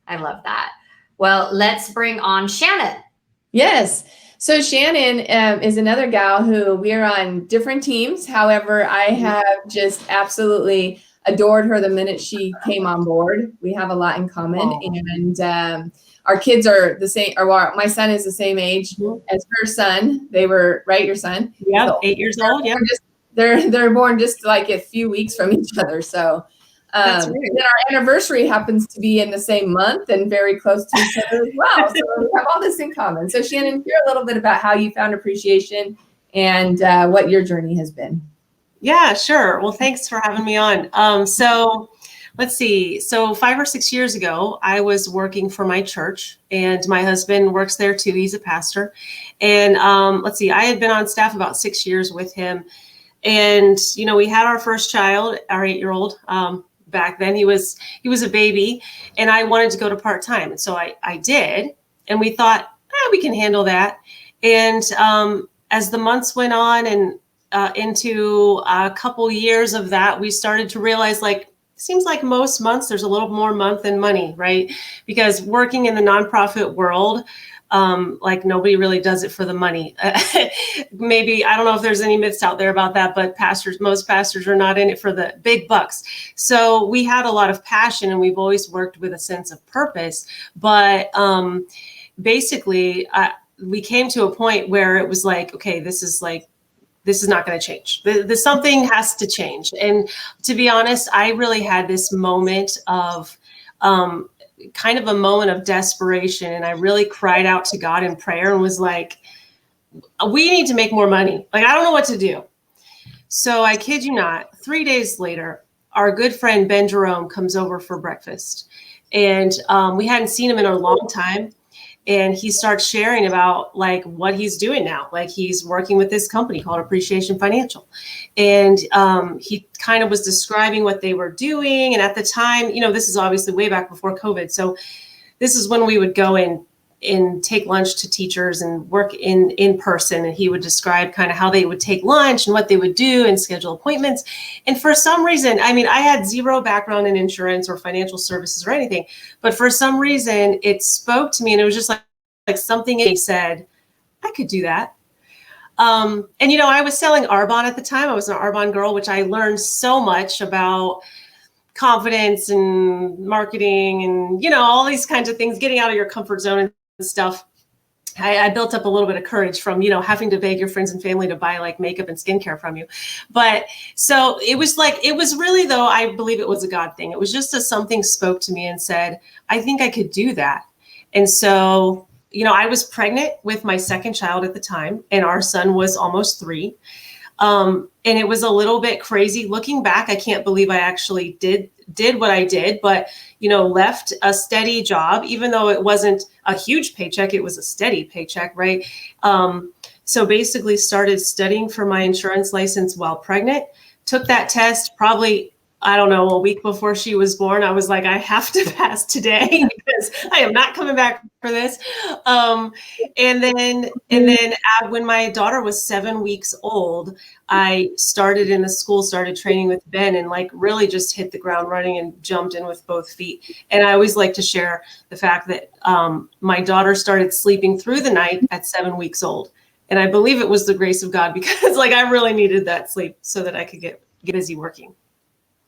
I love that. Well, let's bring on Shannon. Yes. So Shannon is another gal who we are on different teams. However, I have just absolutely adored her the minute she came on board. We have a lot in common, and our kids are the same, or my son is the same age as her son. They were, right, your son? Yeah, so 8 years old. Yeah, they're born just like a few weeks from each other. So that's right. then our anniversary happens to be in the same month and very close to each other as well. So we have all this in common. So Shannon, share a little bit about how you found Appreciation and what your journey has been. Yeah, sure. Well, thanks for having me on. So let's see. So 5 or 6 years ago, I was working for my church, and my husband works there too. He's a pastor. And let's see, I had been on staff about 6 years with him. And, we had our first child, our 8-year-old. Back then he was a baby, and I wanted to go to part-time. And so I did. And we thought, we can handle that. And as the months went on and into a couple years of that, we started to realize, seems like most months there's a little more month than money, right? Because working in the nonprofit world, like nobody really does it for the money. Maybe, I don't know if there's any myths out there about that, but most pastors are not in it for the big bucks. So we had a lot of passion, and we've always worked with a sense of purpose. But basically, we came to a point where it was like, okay, this is not going to change. Something has to change. And to be honest, I really had this moment of kind of a moment of desperation. And I really cried out to God in prayer and was like, we need to make more money. Like, I don't know what to do. So I kid you not, 3 days later, our good friend Ben Jerome comes over for breakfast. And we hadn't seen him in a long time. And he starts sharing about like what he's doing now. Like, he's working with this company called Appreciation Financial. And he kind of was describing what they were doing. And at the time, this is obviously way back before COVID. So this is when we would go in and take lunch to teachers and work in person. And he would describe kind of how they would take lunch and what they would do and schedule appointments. And for some reason, I mean, I had zero background in insurance or financial services or anything, but for some reason it spoke to me, and it was just like something he said, I could do that. And, I was selling Arbonne at the time. I was an Arbonne girl, which I learned so much about confidence and marketing and, all these kinds of things, getting out of your comfort zone and stuff. I built up a little bit of courage from, having to beg your friends and family to buy like makeup and skincare from you. But so it was really, though, I believe it was a God thing. It was just something spoke to me and said, I think I could do that. And so, I was pregnant with my second child at the time, and our son was almost 3. And it was a little bit crazy. Looking back, I can't believe I actually did what I did, but, left a steady job, even though it wasn't a huge paycheck, it was a steady paycheck, right? So basically started studying for my insurance license while pregnant, took that test probably, I don't know, a week before she was born. I was like, I have to pass today because I am not coming back for this. And then when my daughter was 7 weeks old, I started in the school, started training with Ben, and like really just hit the ground running and jumped in with both feet. And I always like to share the fact that my daughter started sleeping through the night at 7 weeks old. And I believe it was the grace of God, because like I really needed that sleep so that I could get busy working.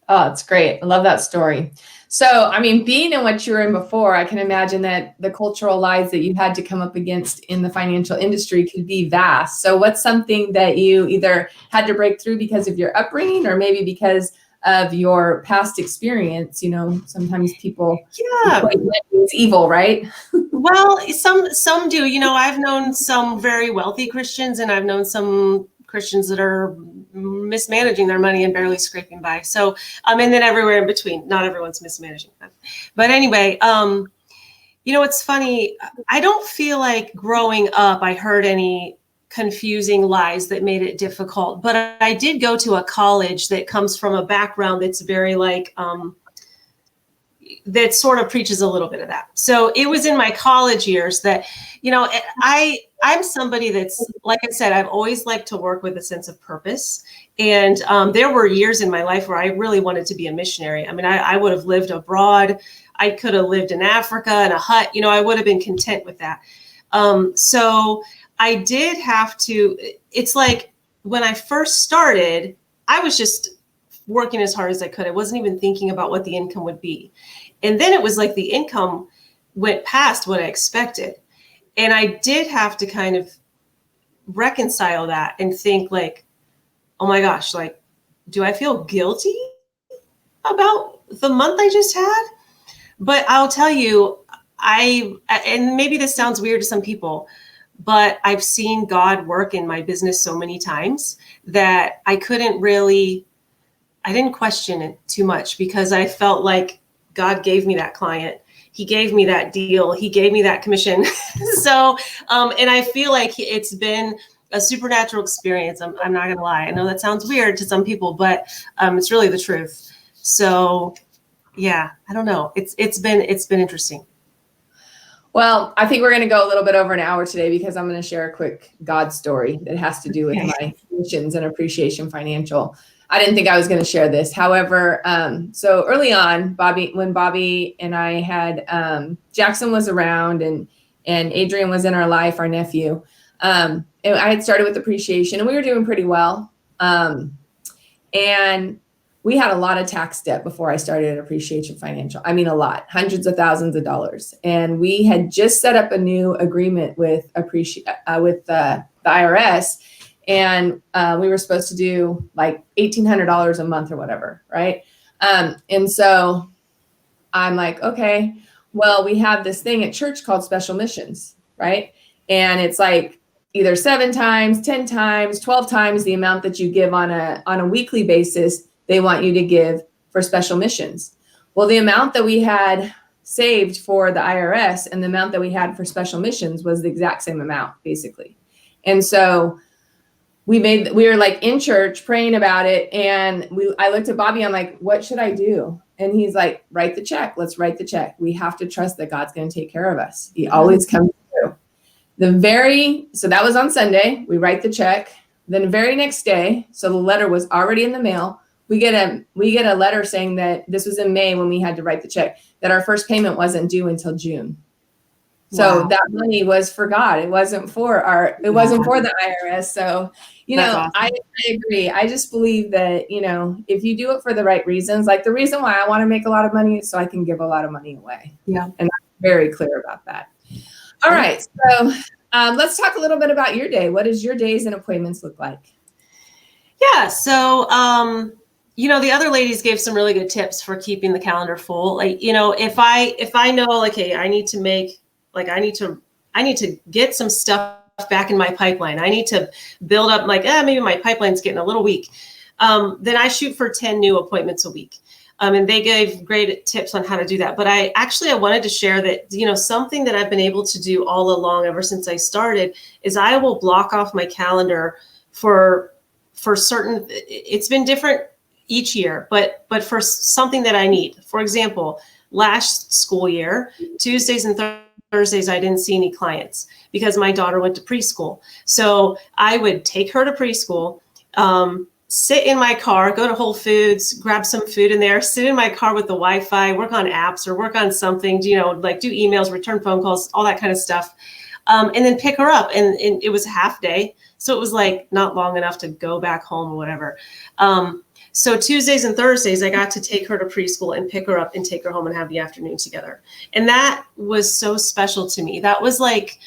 Oh, it's great. I love that story. So, I mean, being in what you were in before, I can imagine that the cultural lies that you had to come up against in the financial industry could be vast. So what's something that you either had to break through because of your upbringing or maybe because of your past experience? Sometimes people equate that as evil, right? Well, some do. I've known some very wealthy Christians, and I've known some Christians that are mismanaging their money and barely scraping by. So, and then everywhere in between. Not everyone's mismanaging them. But anyway, it's funny. I don't feel like growing up I heard any confusing lies that made it difficult. But I did go to a college that comes from a background that's very like, that sort of preaches a little bit of that. So it was in my college years that, I'm somebody that's, like I said, I've always liked to work with a sense of purpose. And there were years in my life where I really wanted to be a missionary. I mean, I would have lived abroad. I could have lived in Africa in a hut. I would have been content with that. So I did have to, it's like when I first started, I was just working as hard as I could. I wasn't even thinking about what the income would be. And then it was like the income went past what I expected. And I did have to kind of reconcile that and think like, oh my gosh, like, do I feel guilty about the month I just had? But I'll tell you, and maybe this sounds weird to some people, but I've seen God work in my business so many times that I didn't question it too much, because I felt like God gave me that client. He gave me that deal. He gave me that commission. So, and I feel like it's been a supernatural experience. I'm not going to lie. I know that sounds weird to some people, but it's really the truth. So yeah, I don't know. It's been interesting. Well, I think we're going to go a little bit over an hour today, because I'm going to share a quick God story that has to do with my missions and Appreciation Financial. I didn't think I was going to share this. However, so early on, when Bobby and I had, Jackson was around, and and Adrian was in our life, our nephew. And I had started with appreciation, and we were doing pretty well. And we had a lot of tax debt before I started at Appreciation Financial. I mean, a lot, hundreds of thousands of dollars. And we had just set up a new agreement with the IRS, and we were supposed to do like $1,800 a month or whatever, right? And so I'm like, okay, well, we have this thing at church called special missions, right? And it's like either 7 times, 10 times, 12 times the amount that you give on a weekly basis, they want you to give for special missions. Well, the amount that we had saved for the IRS and the amount that we had for special missions was the exact same amount, basically. And so we were like in church praying about it. And I looked at Bobby, I'm like, what should I do? And he's like, write the check. Let's write the check. We have to trust that God's going to take care of us. He always comes through. So that was on Sunday. We write the check. Then the very next day, so the letter was already in the mail. We get a letter saying that this was in May when we had to write the check, that our first payment wasn't due until June. So that money was for God. It wasn't for the IRS. So, awesome. I agree. I just believe that, if you do it for the right reasons, like the reason why I want to make a lot of money is so I can give a lot of money away. Yeah. And I'm very clear about that. All right. So let's talk a little bit about your day. What does your days and appointments look like? Yeah. So, the other ladies gave some really good tips for keeping the calendar full. Like, if I know, like, hey, I need to get some stuff back in my pipeline. I need to build up, like, maybe my pipeline's getting a little weak. Then I shoot for 10 new appointments a week. And they gave great tips on how to do that. But I wanted to share that, something that I've been able to do all along ever since I started is I will block off my calendar for certain, it's been different each year, but for something that I need. For example, last school year, Tuesdays and Thursdays, I didn't see any clients because my daughter went to preschool. So I would take her to preschool, sit in my car, go to Whole Foods, grab some food in there, sit in my car with the Wi-Fi, work on apps or work on something, like do emails, return phone calls, all that kind of stuff. And then pick her up. And it was a half day. So it was like not long enough to go back home or whatever. So Tuesdays and Thursdays, I got to take her to preschool and pick her up and take her home and have the afternoon together. And that was so special to me. That was like,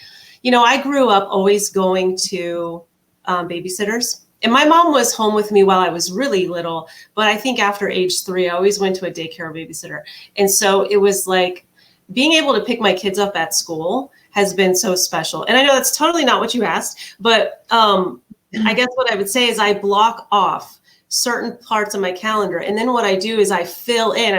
I grew up always going to babysitters. And my mom was home with me while I was really little. But I think after age 3, I always went to a daycare babysitter. And so it was like being able to pick my kids up at school has been so special. And I know that's totally not what you asked, but I guess what I would say is I block off certain parts of my calendar. And then what I do is I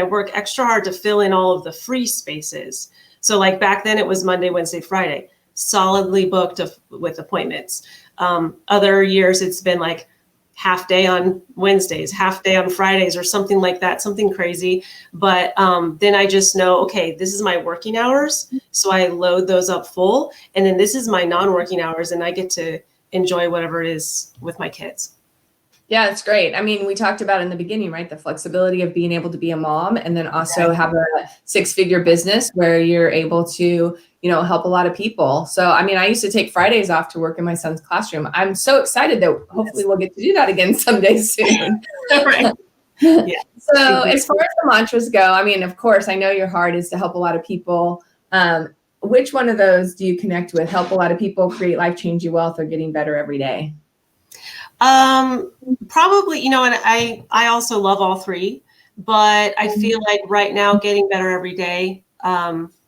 work extra hard to fill in all of the free spaces. So like back then it was Monday, Wednesday, Friday, solidly booked with appointments. Other years it's been like half day on Wednesdays, half day on Fridays or something like that, something crazy. But then I just know, okay, this is my working hours. So I load those up full. And then this is my non-working hours and I get to enjoy whatever it is with my kids. Yeah, it's great. I mean, we talked about in the beginning, right? The flexibility of being able to be a mom and then also have a 6-figure business where you're able to, help a lot of people. So, I mean, I used to take Fridays off to work in my son's classroom. I'm so excited that hopefully we'll get to do that again someday soon. Right. Yeah. So as far as the mantras go, I mean, of course, I know your heart is to help a lot of people. Which one of those do you connect with? Help a lot of people, create life-changing wealth, or getting better every day? Probably, and I also love all three, but I feel like right now getting better every day,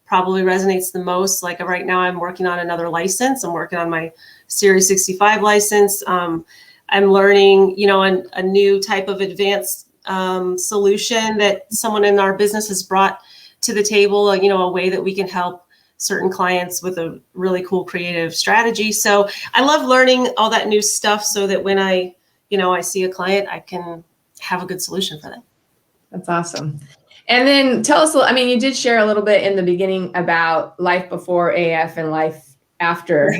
probably resonates the most. Like right now I'm working on another license. I'm working on my Series 65 license. I'm learning, a new type of advanced, solution that someone in our business has brought to the table, a way that we can help certain clients with a really cool creative strategy. So I love learning all that new stuff so that when I see a client, I can have a good solution for them. That's awesome. And then tell us, you did share a little bit in the beginning about life before AF and life after,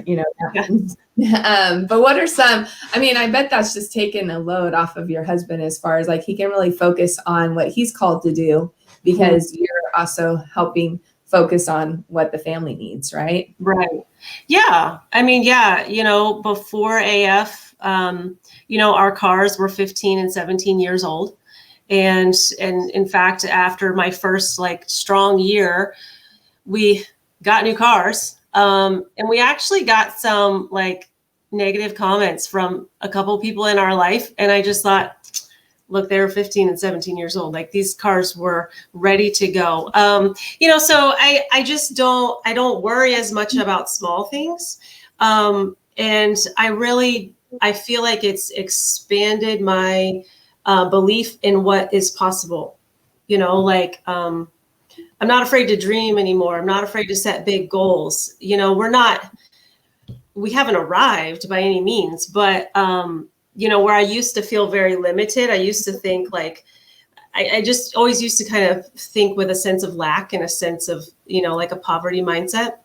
but what are some, I bet that's just taken a load off of your husband as far as like, he can really focus on what he's called to do because you're also helping focus on what the family needs, right? Right. Yeah. I mean, yeah, before AF, our cars were 15 and 17 years old. And in fact, after my first like strong year, we got new cars. And we actually got some like negative comments from a couple of people in our life. And I just thought, look, they were 15 and 17 years old. Like these cars were ready to go. So I just don't worry as much about small things. And I feel like it's expanded my belief in what is possible. I'm not afraid to dream anymore. I'm not afraid to set big goals. We haven't arrived by any means, but where I used to feel very limited, I used to think like, I just always used to kind of think with a sense of lack and a sense of, like a poverty mindset.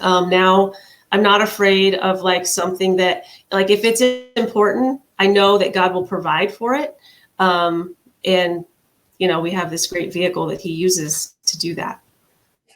Now I'm not afraid of like something that, like, if it's important, I know that God will provide for it. And, we have this great vehicle that he uses to do that.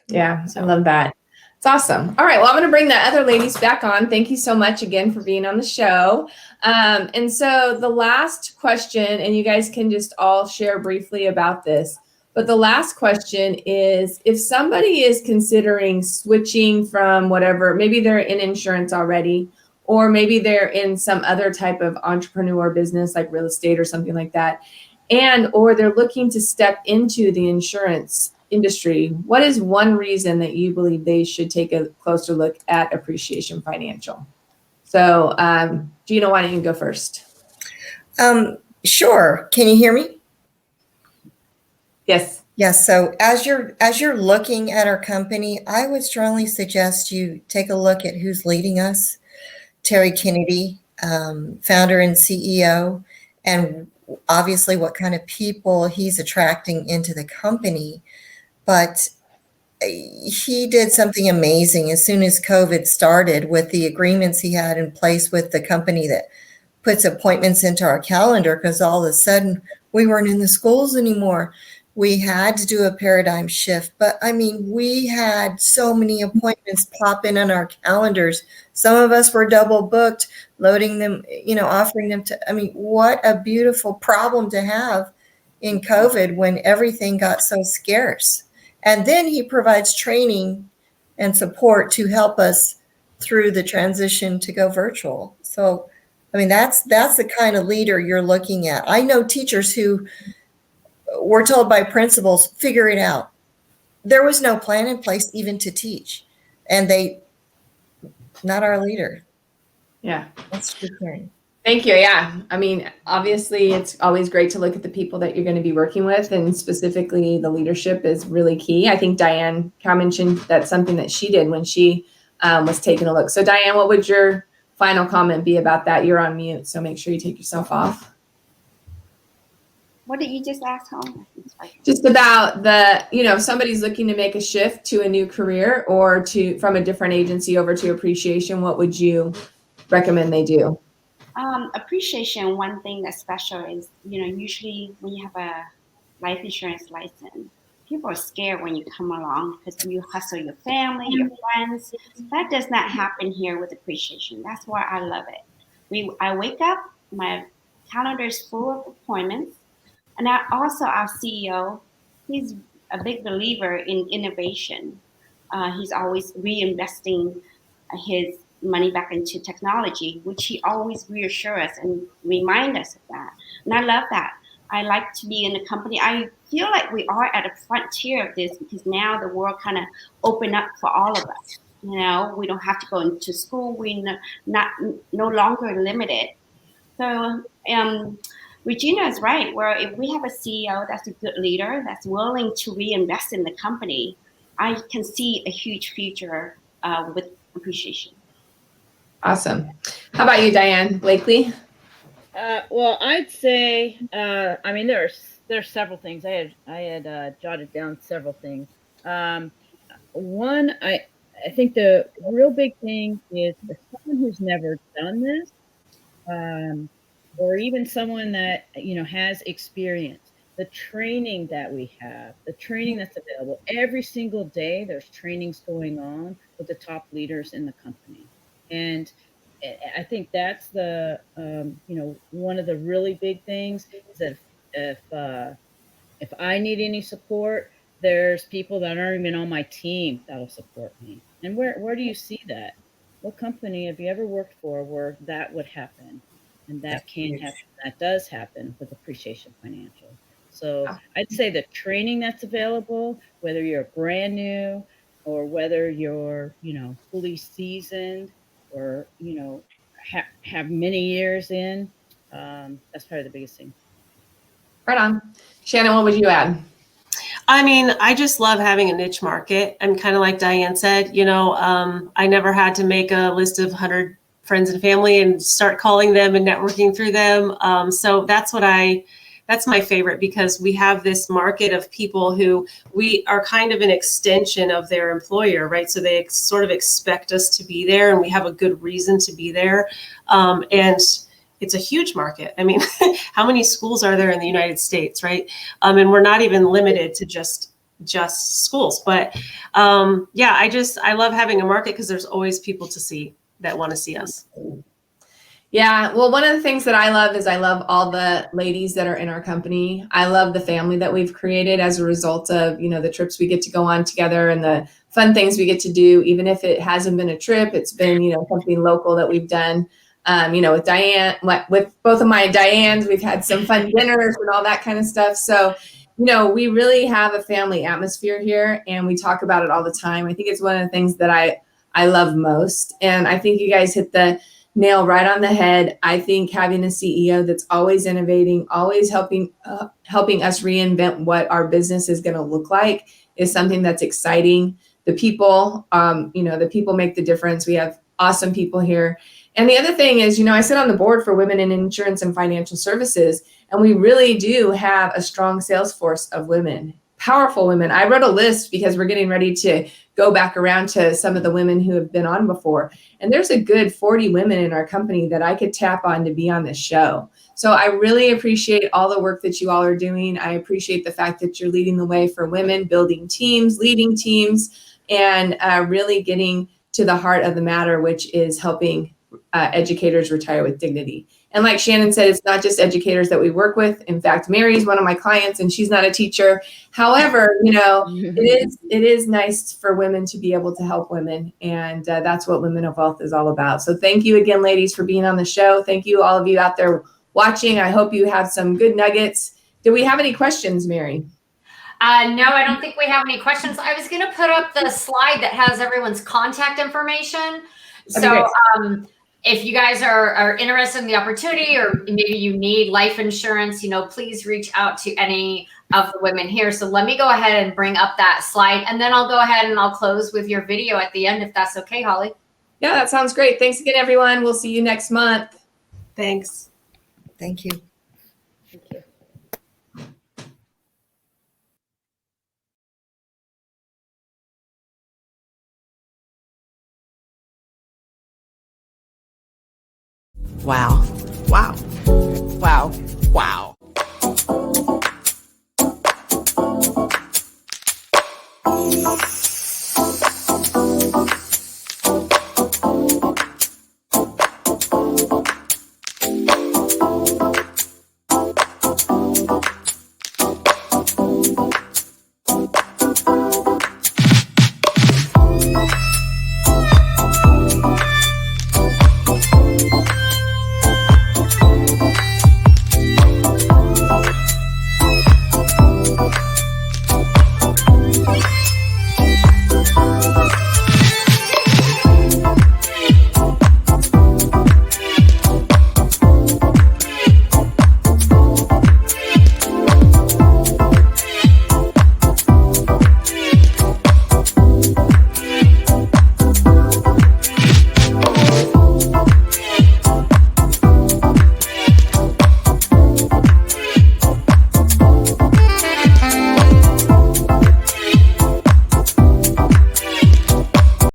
Yeah, I love that. It's awesome. All right. Well, I'm going to bring the other ladies back on. Thank you so much again for being on the show. And so the last question, and you guys can just all share briefly about this, but the last question is, if somebody is considering switching from whatever, maybe they're in insurance already, or maybe they're in some other type of entrepreneur business like real estate or something like that, or they're looking to step into the insurance industry, what is one reason that you believe they should take a closer look at Appreciation Financial? So, Gina, why don't you go first? Sure. Can you hear me? Yes. Yes. So as you're looking at our company, I would strongly suggest you take a look at who's leading us. Terry Kennedy, founder and CEO, and obviously what kind of people he's attracting into the company. But he did something amazing as soon as COVID started with the agreements he had in place with the company that puts appointments into our calendar, because all of a sudden we weren't in the schools anymore. We had to do a paradigm shift. But I mean, we had so many appointments pop in on our calendars. Some of us were double booked, loading them, offering them to, what a beautiful problem to have in COVID when everything got so scarce. And then he provides training and support to help us through the transition to go virtual. So, that's the kind of leader you're looking at. I know teachers who were told by principals, figure it out. There was no plan in place even to teach. And not our leader. Yeah. That's good thing. Thank you. Yeah. Obviously, it's always great to look at the people that you're going to be working with, and specifically the leadership is really key. I think Diane mentioned that's something that she did when she was taking a look. So Diane, what would your final comment be about that? You're on mute, so make sure you take yourself off. What did you just ask, home? Just about if somebody's looking to make a shift to a new career or from a different agency over to Appreciation, what would you recommend they do? Appreciation, one thing that's special is, usually when you have a life insurance license, people are scared when you come along because you hustle your family, your friends. That does not happen here with Appreciation. That's why I love it. I wake up, my calendar is full of appointments. And also our CEO, he's a big believer in innovation. He's always reinvesting his money back into technology, which he always reassures us and remind us of that. And I love that. I like to be in a company. I feel like we are at a frontier of this because now the world kind of opened up for all of us. We don't have to go into school. We're no longer limited. So Regina is right, where if we have a CEO that's a good leader, that's willing to reinvest in the company, I can see a huge future with Appreciation. Awesome. How about you, Diane? Blakely? Well, I'd say, there's several things. I had jotted down several things. One, I think the real big thing is for someone who's never done this, or even someone that has experience, the training that we have, the training that's available every single day. There's trainings going on with the top leaders in the company. And I think that's the, one of the really big things is that if I need any support, there's people that aren't even on my team that'll support me. And where do you see that? What company have you ever worked for where that would happen? And that can happen. That does happen with Appreciation Financial. So I'd say the training that's available, whether you're brand new or whether you're, fully seasoned or, have many years in, that's probably the biggest thing. Right on. Shannon, what would you add? I mean, I just love having a niche market. And kind of like Diane said, I never had to make a list of 100 friends and family and start calling them and networking through them. So that's my favorite, because we have this market of people who we are kind of an extension of their employer, right? So they sort of expect us to be there, and we have a good reason to be there. And it's a huge market. I mean, how many schools are there in the United States, right? And we're not even limited to just schools. But I love having a market because there's always people to see that want to see us. Yeah, well, one of the things that I love is I love all the ladies that are in our company. I love the family that we've created as a result of, the trips we get to go on together and the fun things we get to do. Even if it hasn't been a trip, it's been, something local that we've done. With Diane, with both of my Dianes, we've had some fun dinners and all that kind of stuff. So, we really have a family atmosphere here, and we talk about it all the time. I think it's one of the things that I love most. And I think you guys hit the nail right on the head. I think having a CEO that's always innovating, always helping us reinvent what our business is going to look like is something that's exciting. The people, the people make the difference. We have awesome people here. And the other thing is, I sit on the board for Women in Insurance and Financial Services, and we really do have a strong sales force of women, powerful women. I wrote a list because we're getting ready to go back around to some of the women who have been on before. And there's a good 40 women in our company that I could tap on to be on this show. So I really appreciate all the work that you all are doing. I appreciate the fact that you're leading the way for women, building teams, leading teams, and really getting to the heart of the matter, which is helping educators retire with dignity. And like Shannon said, it's not just educators that we work with. In fact, Mary's one of my clients, and she's not a teacher. However, it is nice for women to be able to help women, and that's what Women of Wealth is all about. So thank you again, ladies, for being on the show. Thank you, all of you out there watching. I hope you have some good nuggets. Do we have any questions, Mary? No, I don't think we have any questions. I was going to put up the slide that has everyone's contact information. So if you guys are interested in the opportunity, or maybe you need life insurance, please reach out to any of the women here. So let me go ahead and bring up that slide, and then I'll go ahead and I'll close with your video at the end, if that's okay, Holly. Yeah, that sounds great. Thanks again, everyone. We'll see you next month. Thanks. Thank you. Thank you. Wow. Wow. Wow. Wow.